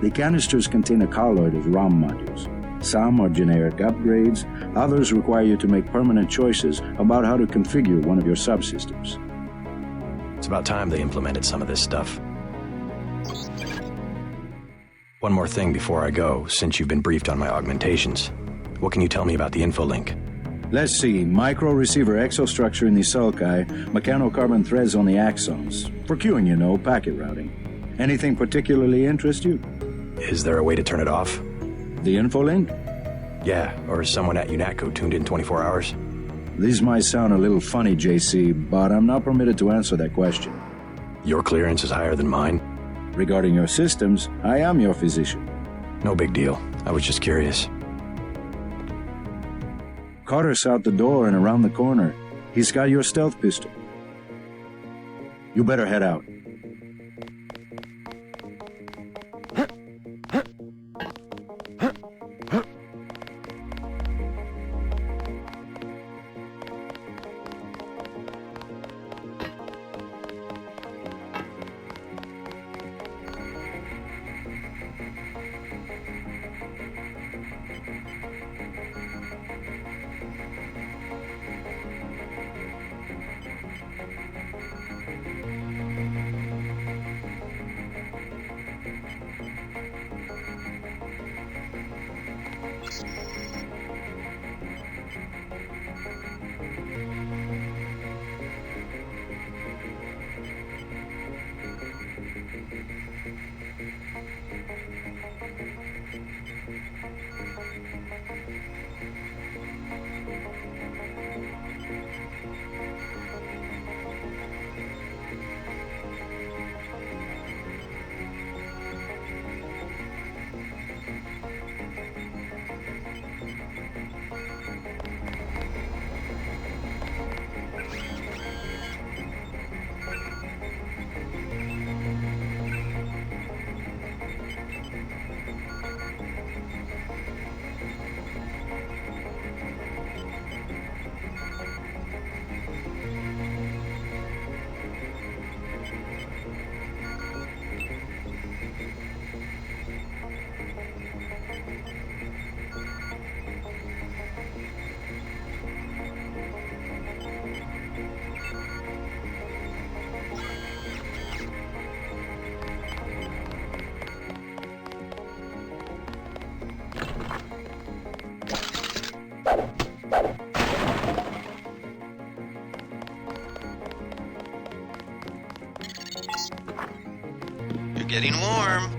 The canisters contain a colloid of ROM modules. Some are generic upgrades, others require you to make permanent choices about how to configure one of your subsystems. It's about time they implemented some of this stuff. One more thing before I go, since you've been briefed on my augmentations. What can you tell me about the infolink? Let's see, micro-receiver exostructure in the sulci, mechanocarbon threads on the axons. For queuing, you know, packet routing. Anything particularly interest you? Is there a way to turn it off? The infolink? Yeah, or is someone at UNATCO tuned in 24 hours? These might sound a little funny, JC, but I'm not permitted to answer that question. Your clearance is higher than mine? Regarding your systems, I am your physician. No big deal. I was just curious. Carter's out the door and around the corner. He's got your stealth pistol. You better head out. You're getting warm.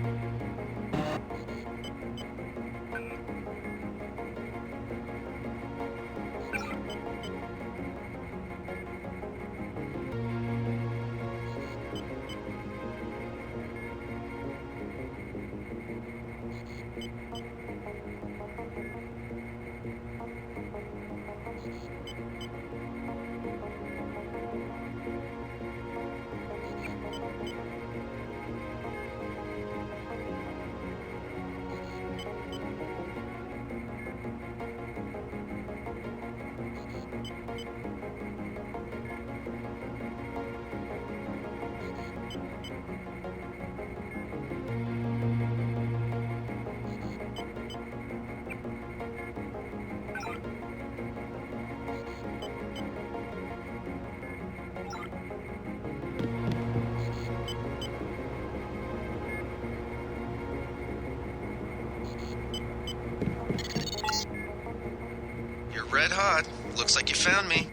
You're red hot. Looks like you found me.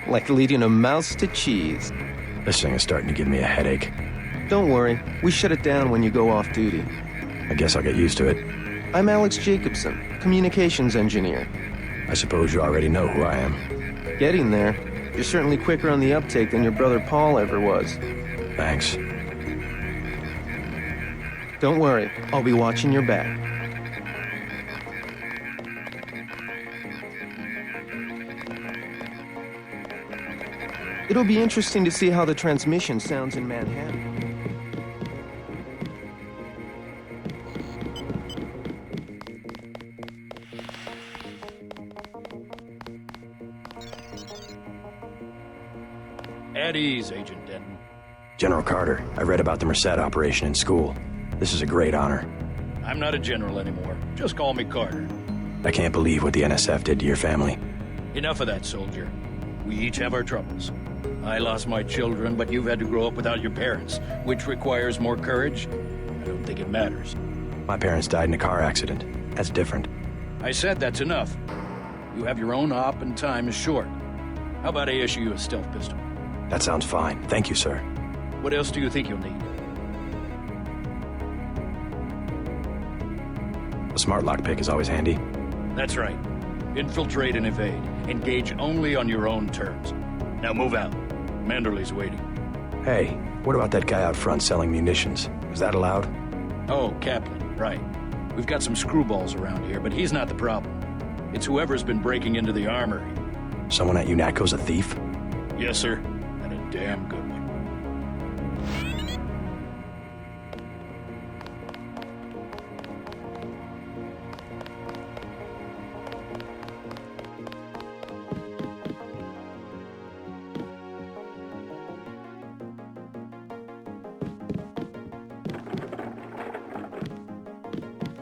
Like leading a mouse to cheese. This thing is starting to give me a headache. Don't worry, we shut it down when you go off duty. I guess I'll get used to it. I'm Alex Jacobson, communications engineer. I suppose you already know who I am. Getting there. You're certainly quicker on the uptake than your brother Paul ever was. Thanks. Don't worry, I'll be watching your back. It'll be interesting to see how the transmission sounds in Manhattan. At ease, Agent Denton. General Carter, I read about the Merced operation in school. This is a great honor. I'm not a general anymore. Just call me Carter. I can't believe what the NSF did to your family. Enough of that, soldier. We each have our troubles. I lost my children, but you've had to grow up without your parents, which requires more courage. I don't think it matters. My parents died in a car accident. That's different. I said that's enough. You have your own op and time is short. How about I issue you a stealth pistol? That sounds fine. Thank you, sir. What else do you think you'll need? A smart lockpick is always handy. That's right. Infiltrate and evade. Engage only on your own terms. Now move out. Manderley's waiting. Hey, what about that guy out front selling munitions? Is that allowed? Oh, Kaplan, right. We've got some screwballs around here, but he's not the problem. It's whoever's been breaking into the armory. Someone at UNATCO's a thief? Yes, sir. And a damn good one.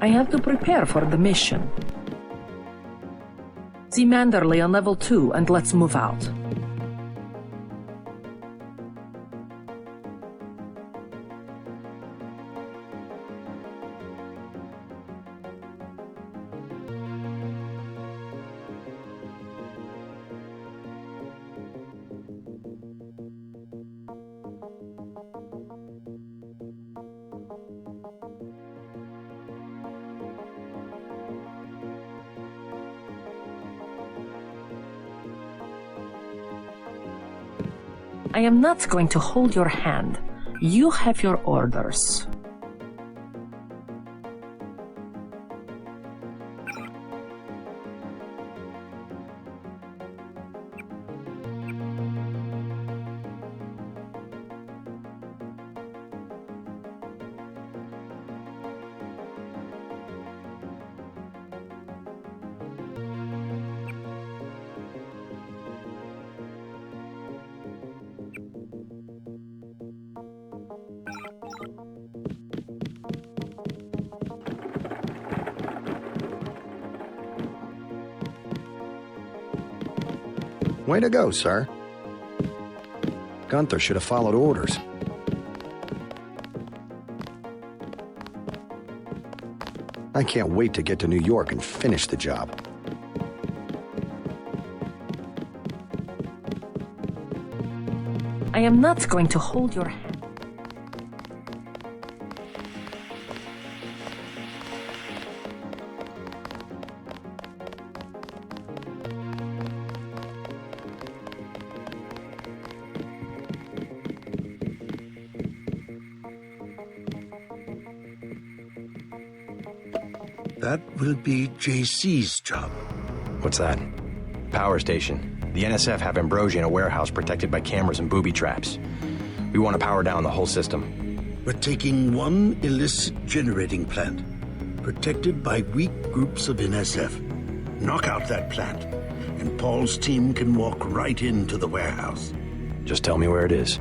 I have to prepare for the mission. See Manderley on level 2 and let's move out. I am not going to hold your hand. You have your orders. Way to go, sir. Gunther should have followed orders. I can't wait to get to New York and finish the job. I am not going to hold your hand. That will be JC's job. What's that? Power station. The NSF have Ambrosia in a warehouse protected by cameras and booby traps. We want to power down the whole system. We're taking one illicit generating plant, protected by weak groups of NSF. Knock out that plant, and Paul's team can walk right into the warehouse. Just tell me where it is.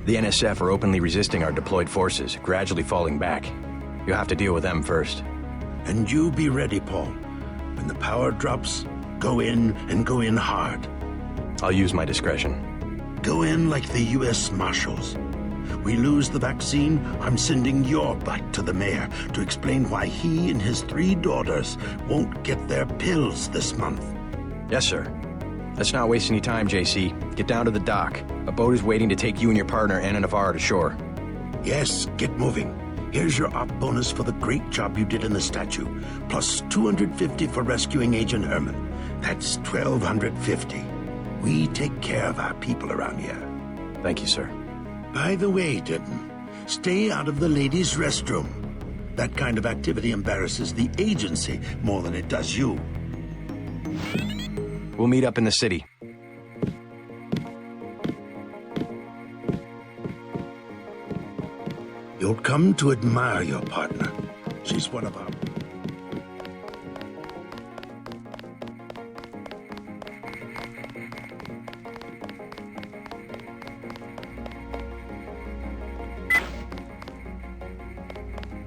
The NSF are openly resisting our deployed forces, gradually falling back. You'll have to deal with them first. And you be ready, Paul. When the power drops, go in and go in hard. I'll use my discretion. Go in like the U.S. Marshals. We lose the vaccine, I'm sending your butt to the mayor to explain why he and his 3 daughters won't get their pills this month. Yes, sir. Let's not waste any time, JC. Get down to the dock. A boat is waiting to take you and your partner, Anna Navarro, to shore. Yes, get moving. Here's your op bonus for the great job you did in the statue, plus 250 for rescuing Agent Herman. That's 1,250. We take care of our people around here. Thank you, sir. By the way, Denton, stay out of the ladies' restroom. That kind of activity embarrasses the agency more than it does you. We'll meet up in the city. You'll come to admire your partner. She's one of our...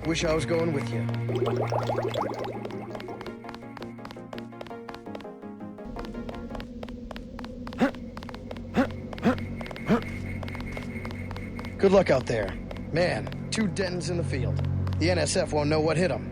Wish I was going with you. Good luck out there. Man, 2 Dentons in the field. The NSF won't know what hit them.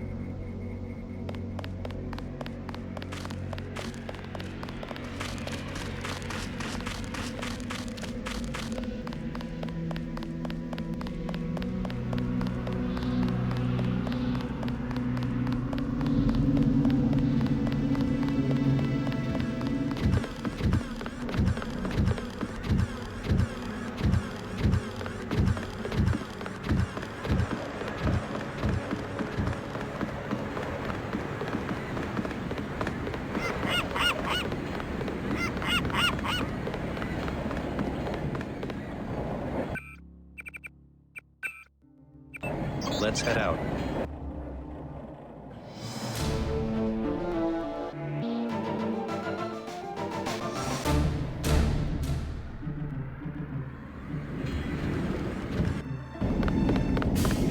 Let's head out.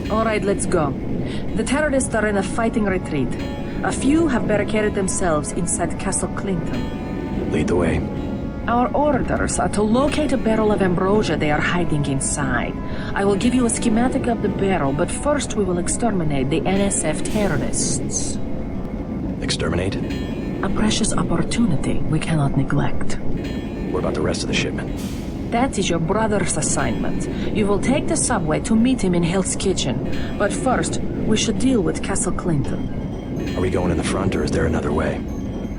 All right, let's go. The terrorists are in a fighting retreat. A few have barricaded themselves inside Castle Clinton. Lead the way. Our orders are to locate a barrel of ambrosia they are hiding inside. I will give you a schematic of the barrel, but first we will exterminate the NSF terrorists. Exterminate? A precious opportunity we cannot neglect. What about the rest of the shipment? That is your brother's assignment. You will take the subway to meet him in Hell's Kitchen. But first, we should deal with Castle Clinton. Are we going in the front, or is there another way?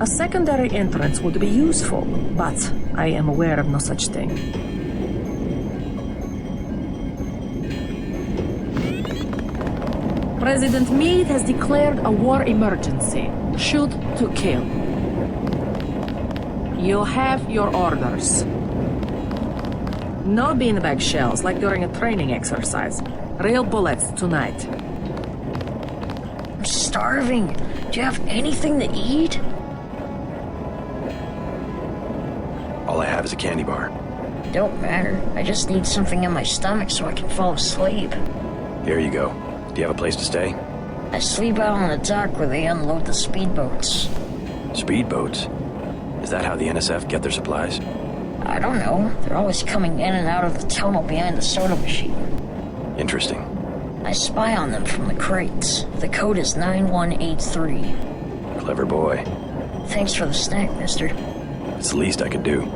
A secondary entrance would be useful, but I am aware of no such thing. President Meade has declared a war emergency. Shoot to kill. You have your orders. No beanbag shells like during a training exercise. Real bullets tonight. I'm starving. Do you have anything to eat? All I have is a candy bar. Don't matter. I just need something in my stomach so I can fall asleep. Here you go. Do you have a place to stay? I sleep out on the dock where they unload the speedboats. Speedboats? Is that how the NSF get their supplies? I don't know. They're always coming in and out of the tunnel behind the soda machine. Interesting. I spy on them from the crates. The code is 9183. Clever boy. Thanks for the snack, mister. It's the least I could do.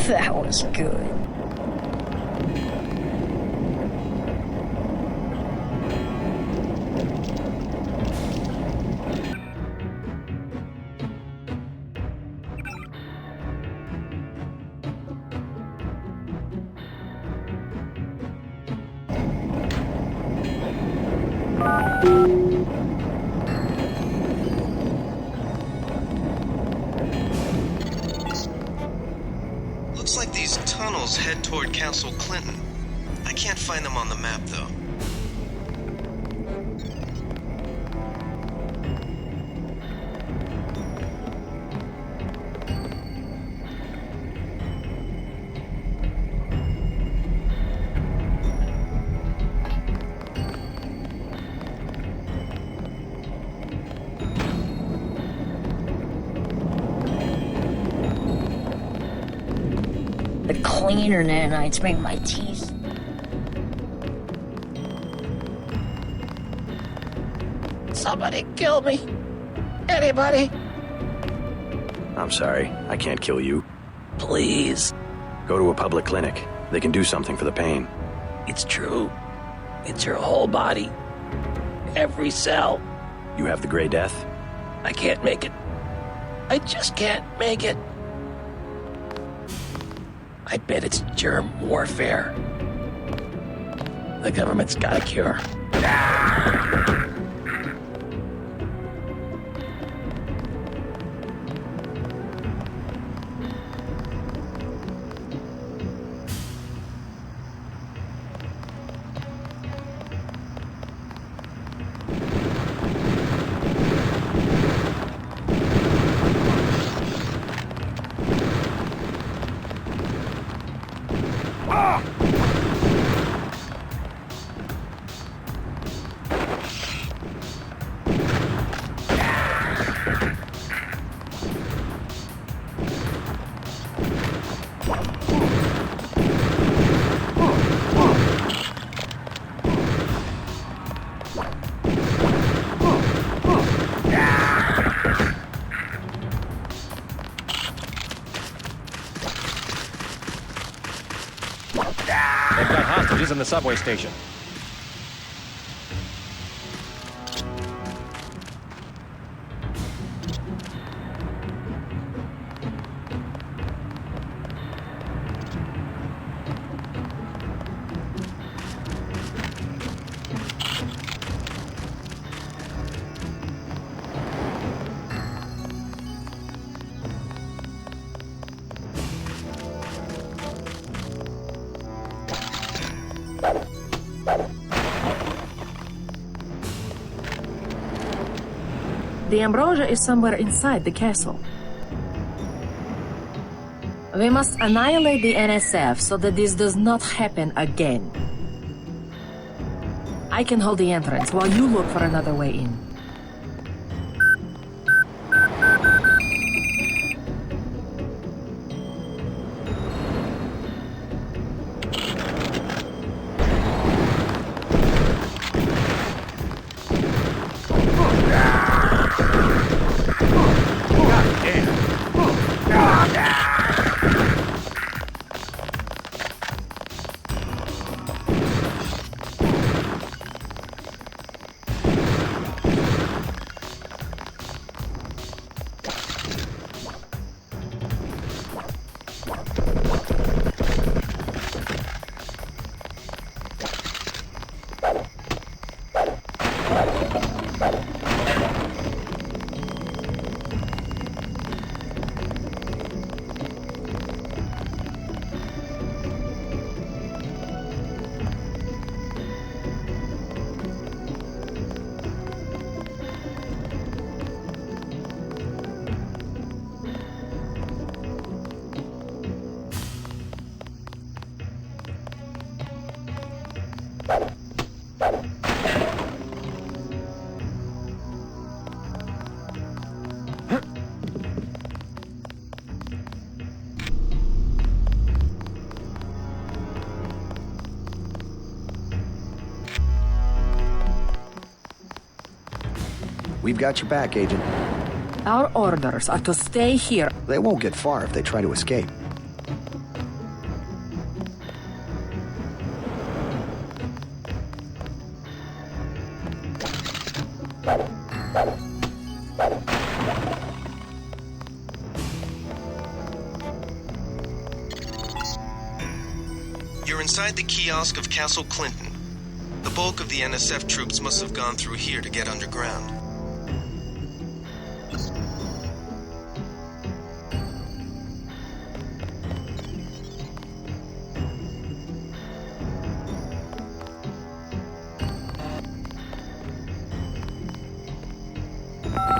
That was good. Looks like these tunnels head toward Castle Clinton. I can't find them on the map, though. The cleaner nanites make my teeth. Somebody kill me. Anybody? I'm sorry, I can't kill you. Please. Go to a public clinic. They can do something for the pain. It's true. It's your whole body. Every cell. You have the Gray Death? I can't make it. I just can't make it. I bet it's germ warfare. The government's got a cure. They've got hostages in the subway station. The ambrosia is somewhere inside the castle. We must annihilate the NSF so that this does not happen again. I can hold the entrance while you look for another way in. We've got your back, Agent. Our orders are to stay here. They won't get far if they try to escape. You're inside the kiosk of Castle Clinton. The bulk of the NSF troops must have gone through here to get underground.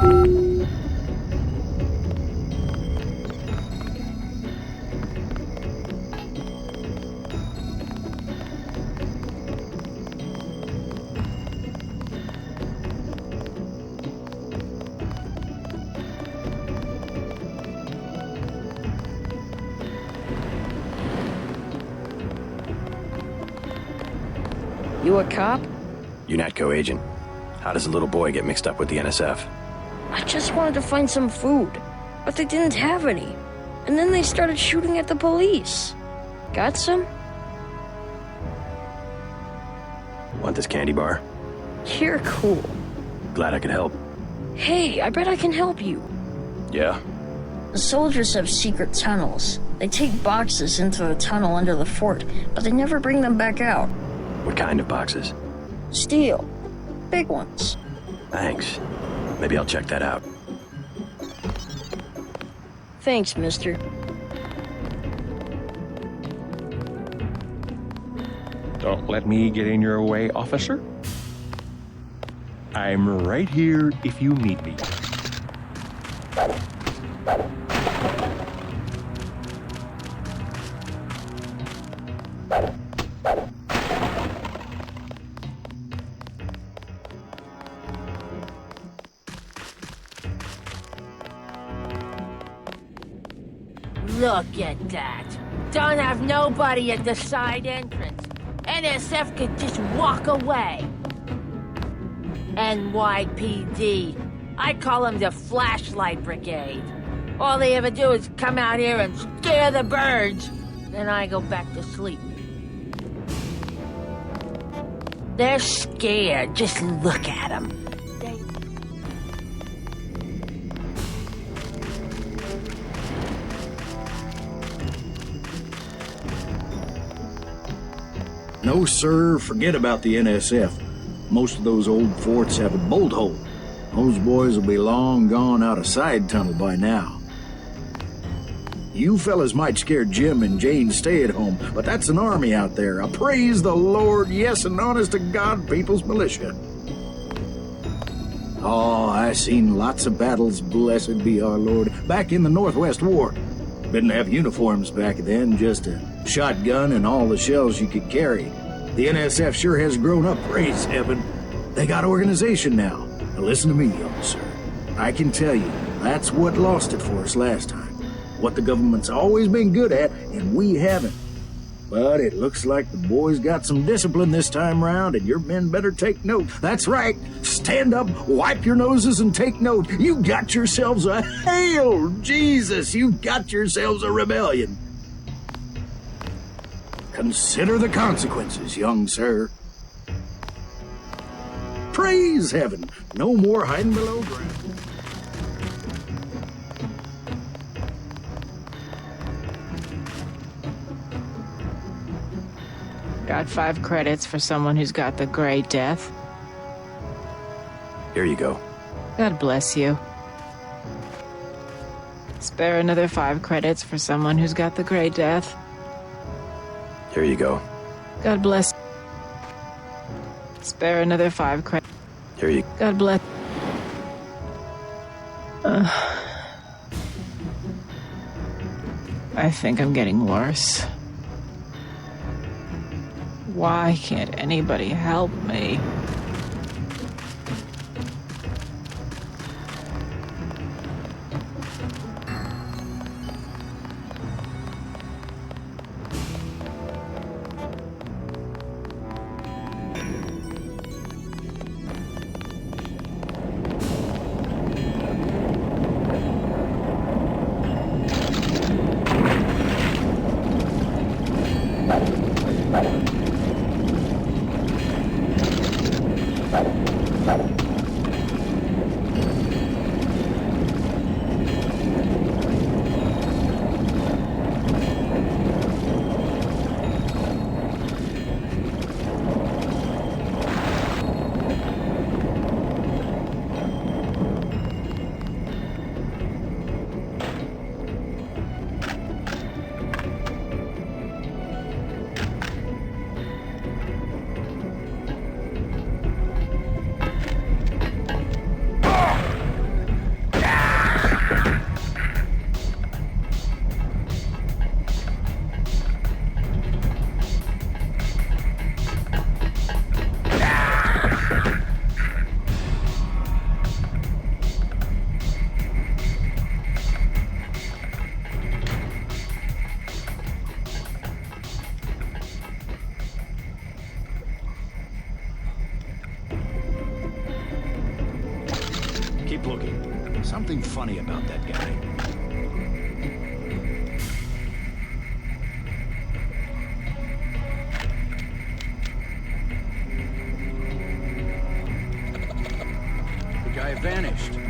You a cop? UNATCO agent. How does a little boy get mixed up with the NSF? I just wanted to find some food, but they didn't have any. And then they started shooting at the police. Got some? Want this candy bar? You're cool. Glad I could help. Hey, I bet I can help you. Yeah? The soldiers have secret tunnels. They take boxes into the tunnel under the fort, but they never bring them back out. What kind of boxes? Steel. Big ones. Thanks. Maybe I'll check that out. Thanks, mister. Don't let me get in your way, officer. I'm right here if you need me. Look at that. Don't have nobody at the side entrance. NSF could just walk away. NYPD. I call them the Flashlight Brigade. All they ever do is come out here and scare the birds. Then I go back to sleep. They're scared. Just look at them. No, sir, forget about the NSF. Most of those old forts have a bolt hole. Those boys will be long gone out a side tunnel by now. You fellas might scare Jim and Jane stay at home, but that's an army out there. Praise the Lord, yes, and honest to God, people's militia. Oh, I seen lots of battles, blessed be our Lord, back in the Northwest War. Didn't have uniforms back then, just a shotgun and all the shells you could carry. The NSF sure has grown up, praise heaven. They got organization now. Now listen to me, young sir. I can tell you, that's what lost it for us last time. What the government's always been good at, and we haven't. But it looks like the boys got some discipline this time round, and your men better take note. That's right. Stand up, wipe your noses, and take note. You got yourselves a hail, Jesus! You got yourselves a rebellion. Consider the consequences, young sir. Praise heaven. No more hiding below ground. Got 5 credits for someone who's got the Gray Death. Here you go. God bless you. Spare another 5 credits for someone who's got the Gray Death. Here you go. God bless. Spare another 5 credits. Here you. God bless. I think I'm getting worse. Why can't anybody help me? Keep looking. Something funny about that guy. The guy vanished.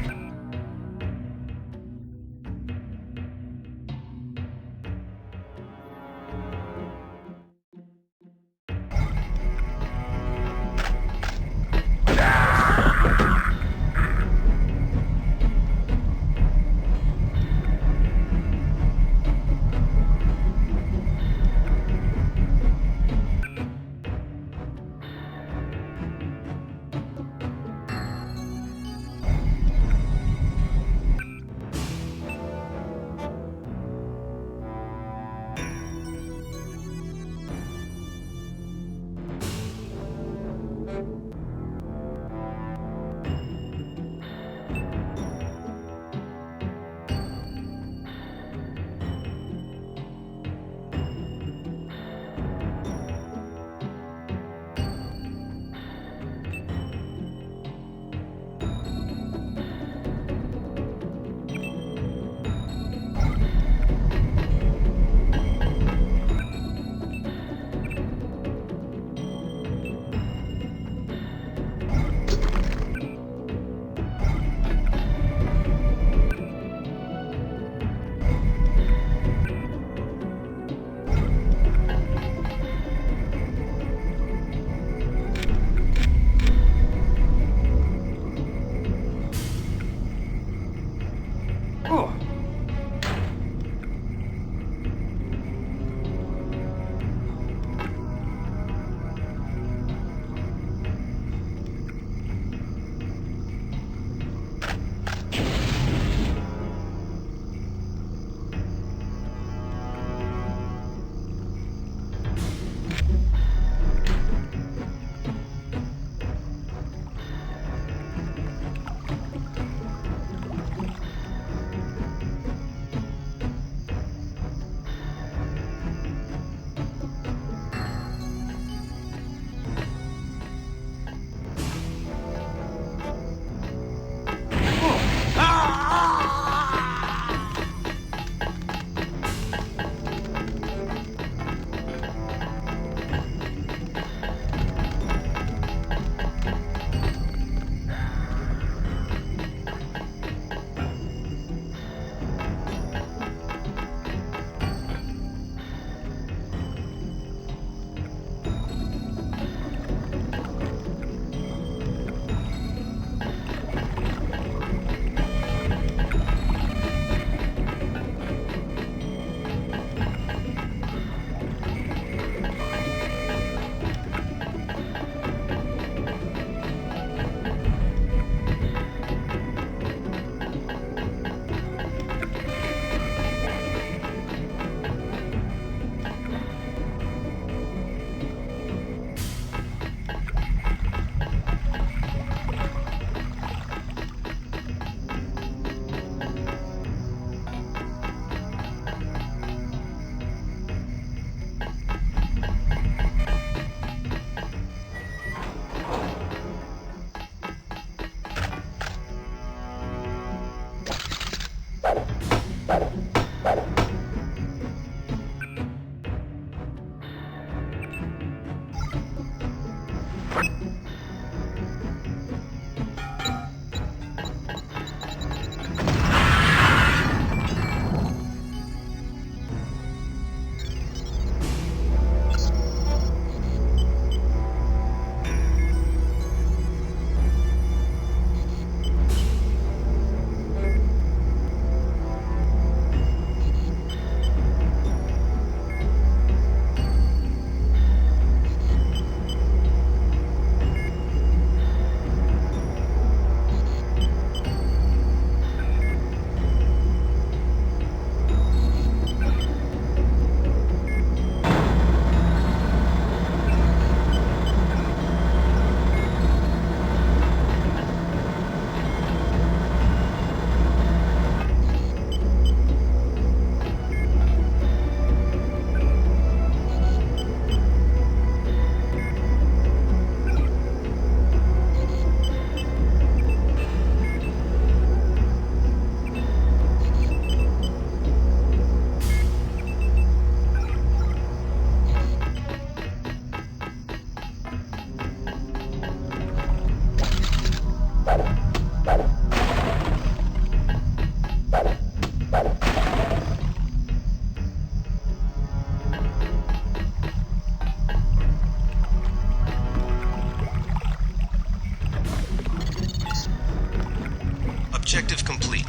Objective complete.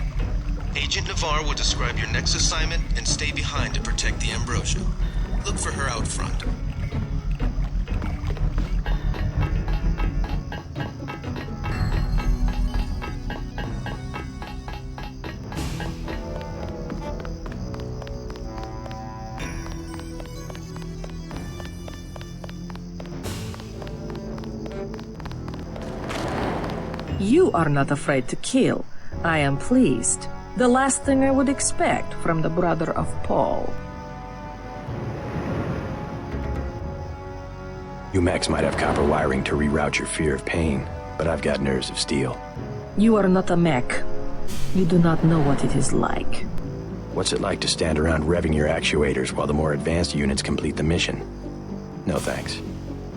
Agent Navarre will describe your next assignment and stay behind to protect the Ambrosia. Look for her out front. You are not afraid to kill. I am pleased. The last thing I would expect from the brother of Paul. You mechs might have copper wiring to reroute your fear of pain, but I've got nerves of steel. You are not a mech. You do not know what it is like. What's it like to stand around revving your actuators while the more advanced units complete the mission? No thanks.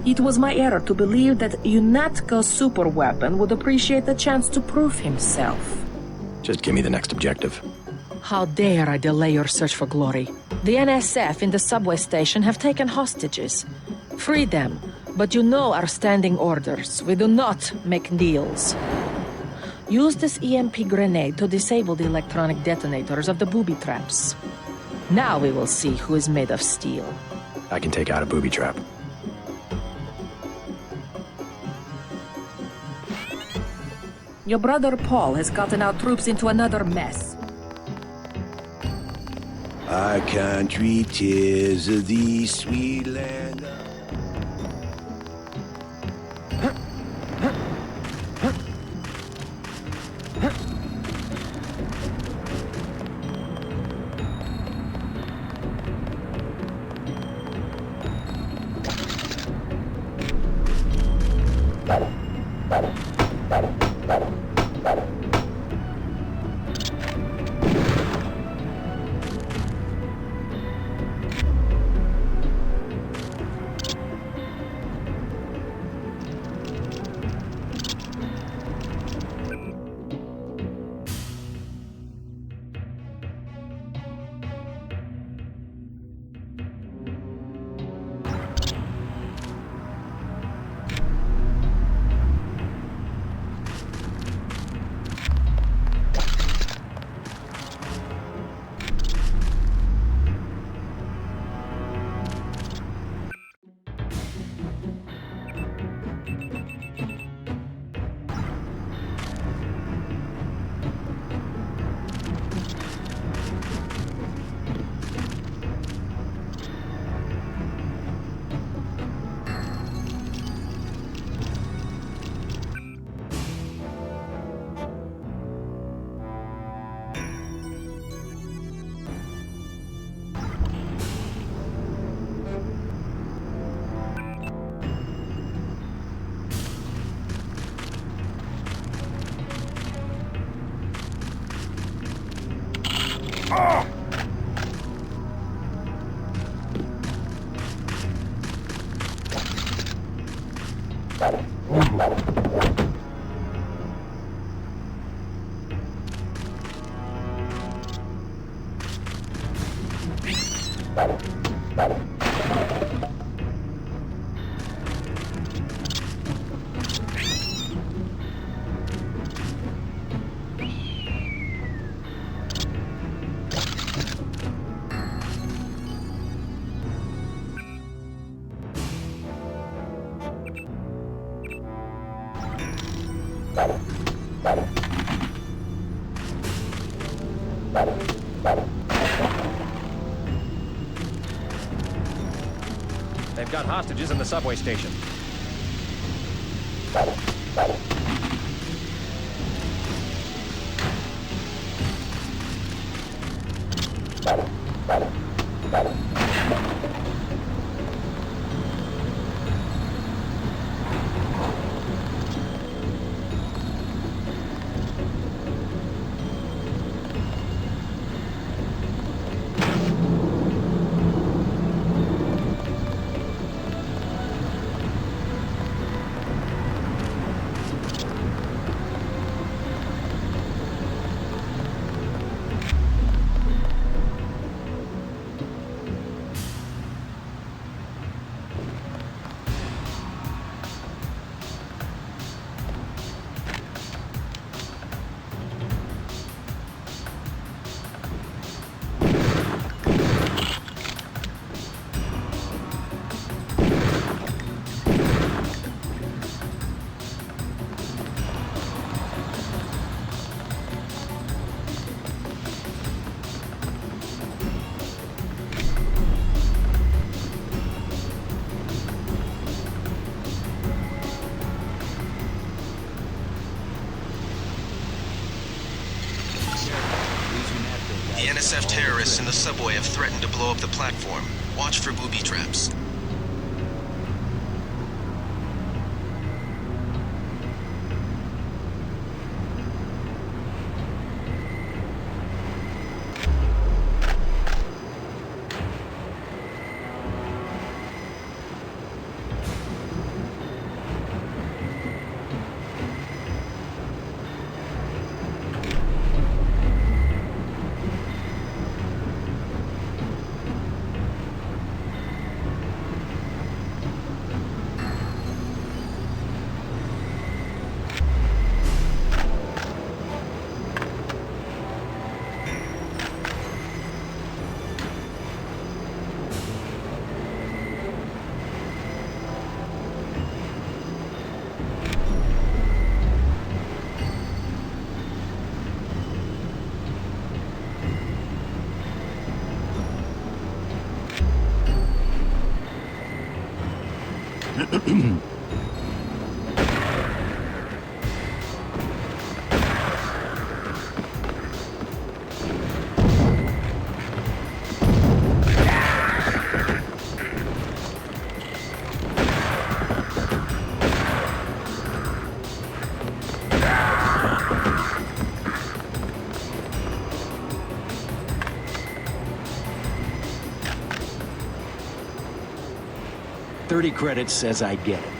It was my error to believe that UNATCO's superweapon would appreciate the chance to prove himself. Just give me the next objective. How dare I delay your search for glory? The NSF in the subway station have taken hostages. Free them, but you know our standing orders. We do not make deals. Use this EMP grenade to disable the electronic detonators of the booby traps. Now we will see who is made of steel. I can take out a booby trap. Your brother Paul has gotten our troops into another mess. Our country, 'tis of the sweet land. They've got hostages in the subway station. NSF terrorists in the subway have threatened to blow up the platform. Watch for booby traps. $30 credits says I get it.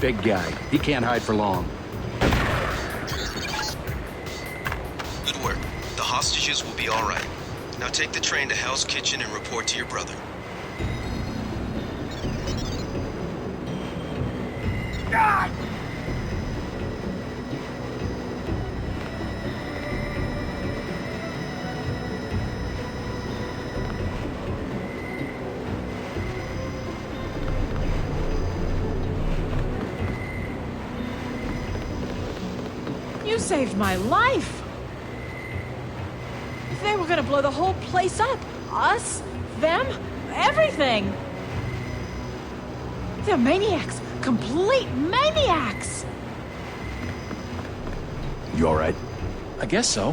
Big guy. He can't hide for long. Good work. The hostages will be all right. Now take the train to Hell's Kitchen and report to your brother. God! You saved my life! They were gonna blow the whole place up. Us, them, everything! They're maniacs. Complete maniacs! You all right? I guess so.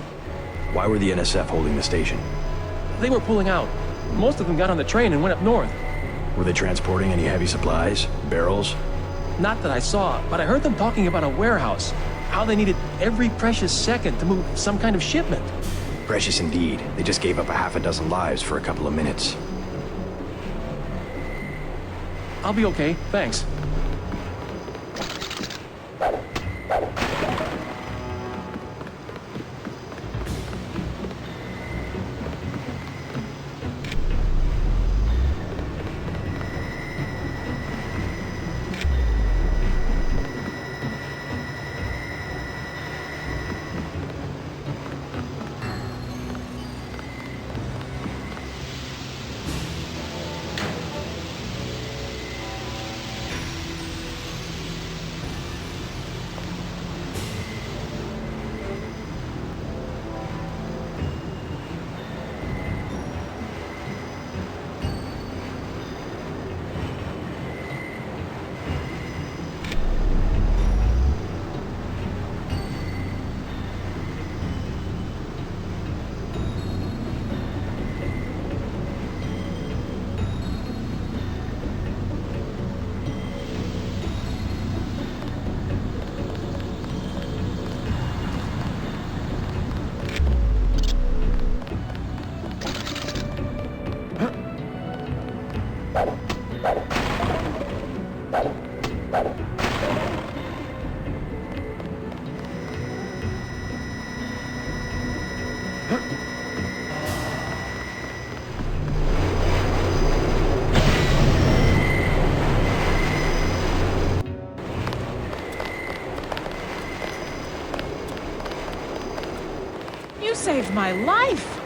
Why were the NSF holding the station? They were pulling out. Most of them got on the train and went up north. Were they transporting any heavy supplies? Barrels? Not that I saw, but I heard them talking about a warehouse. How they needed every precious second to move some kind of shipment. Precious indeed. They just gave up a half a dozen lives for a couple of minutes. I'll be okay, thanks. You saved my life!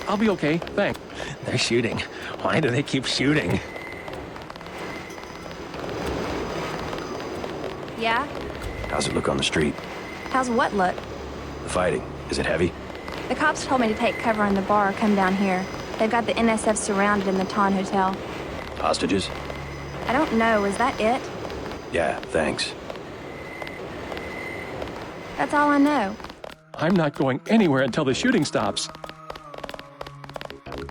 I'll be okay, thanks. They're shooting. Why do they keep shooting? Yeah? How's it look on the street? How's what look? The fighting. Is it heavy? The cops told me to take cover in the bar or come down here. They've got the NSF surrounded in the Ton Hotel. Hostages? I don't know, is that it? Yeah, thanks. That's all I know. I'm not going anywhere until the shooting stops.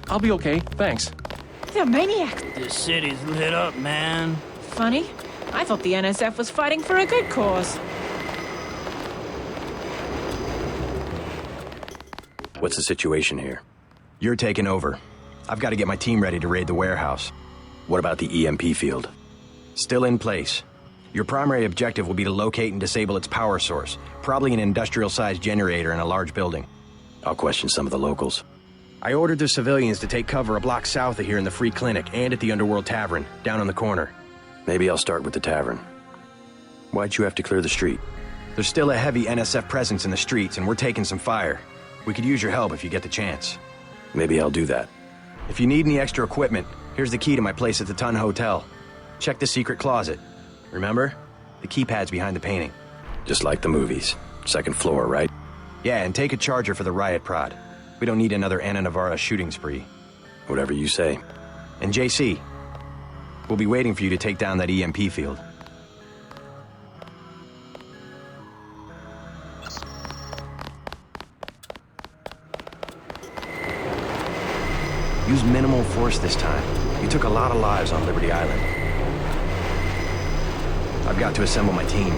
I'll be okay, thanks. They're maniacs. This city's lit up, man. Funny. I thought the NSF was fighting for a good cause. What's the situation here? You're taking over. I've got to get my team ready to raid the warehouse. What about the EMP field? Still in place. Your primary objective will be to locate and disable its power source, probably an industrial-sized generator in a large building. I'll question some of the locals. I ordered the civilians to take cover a block south of here in the Free Clinic and at the Underworld Tavern, down on the corner. Maybe I'll start with the tavern. Why'd you have to clear the street? There's still a heavy NSF presence in the streets, and we're taking some fire. We could use your help if you get the chance. Maybe I'll do that. If you need any extra equipment, here's the key to my place at the Ton Hotel. Check the secret closet. Remember? The keypad's behind the painting. Just like the movies. Second floor, right? Yeah, and take a charger for the riot prod. We don't need another Anna Navarra shooting spree. Whatever you say. And JC, we'll be waiting for you to take down that EMP field. Use minimal force this time. You took a lot of lives on Liberty Island. I've got to assemble my team.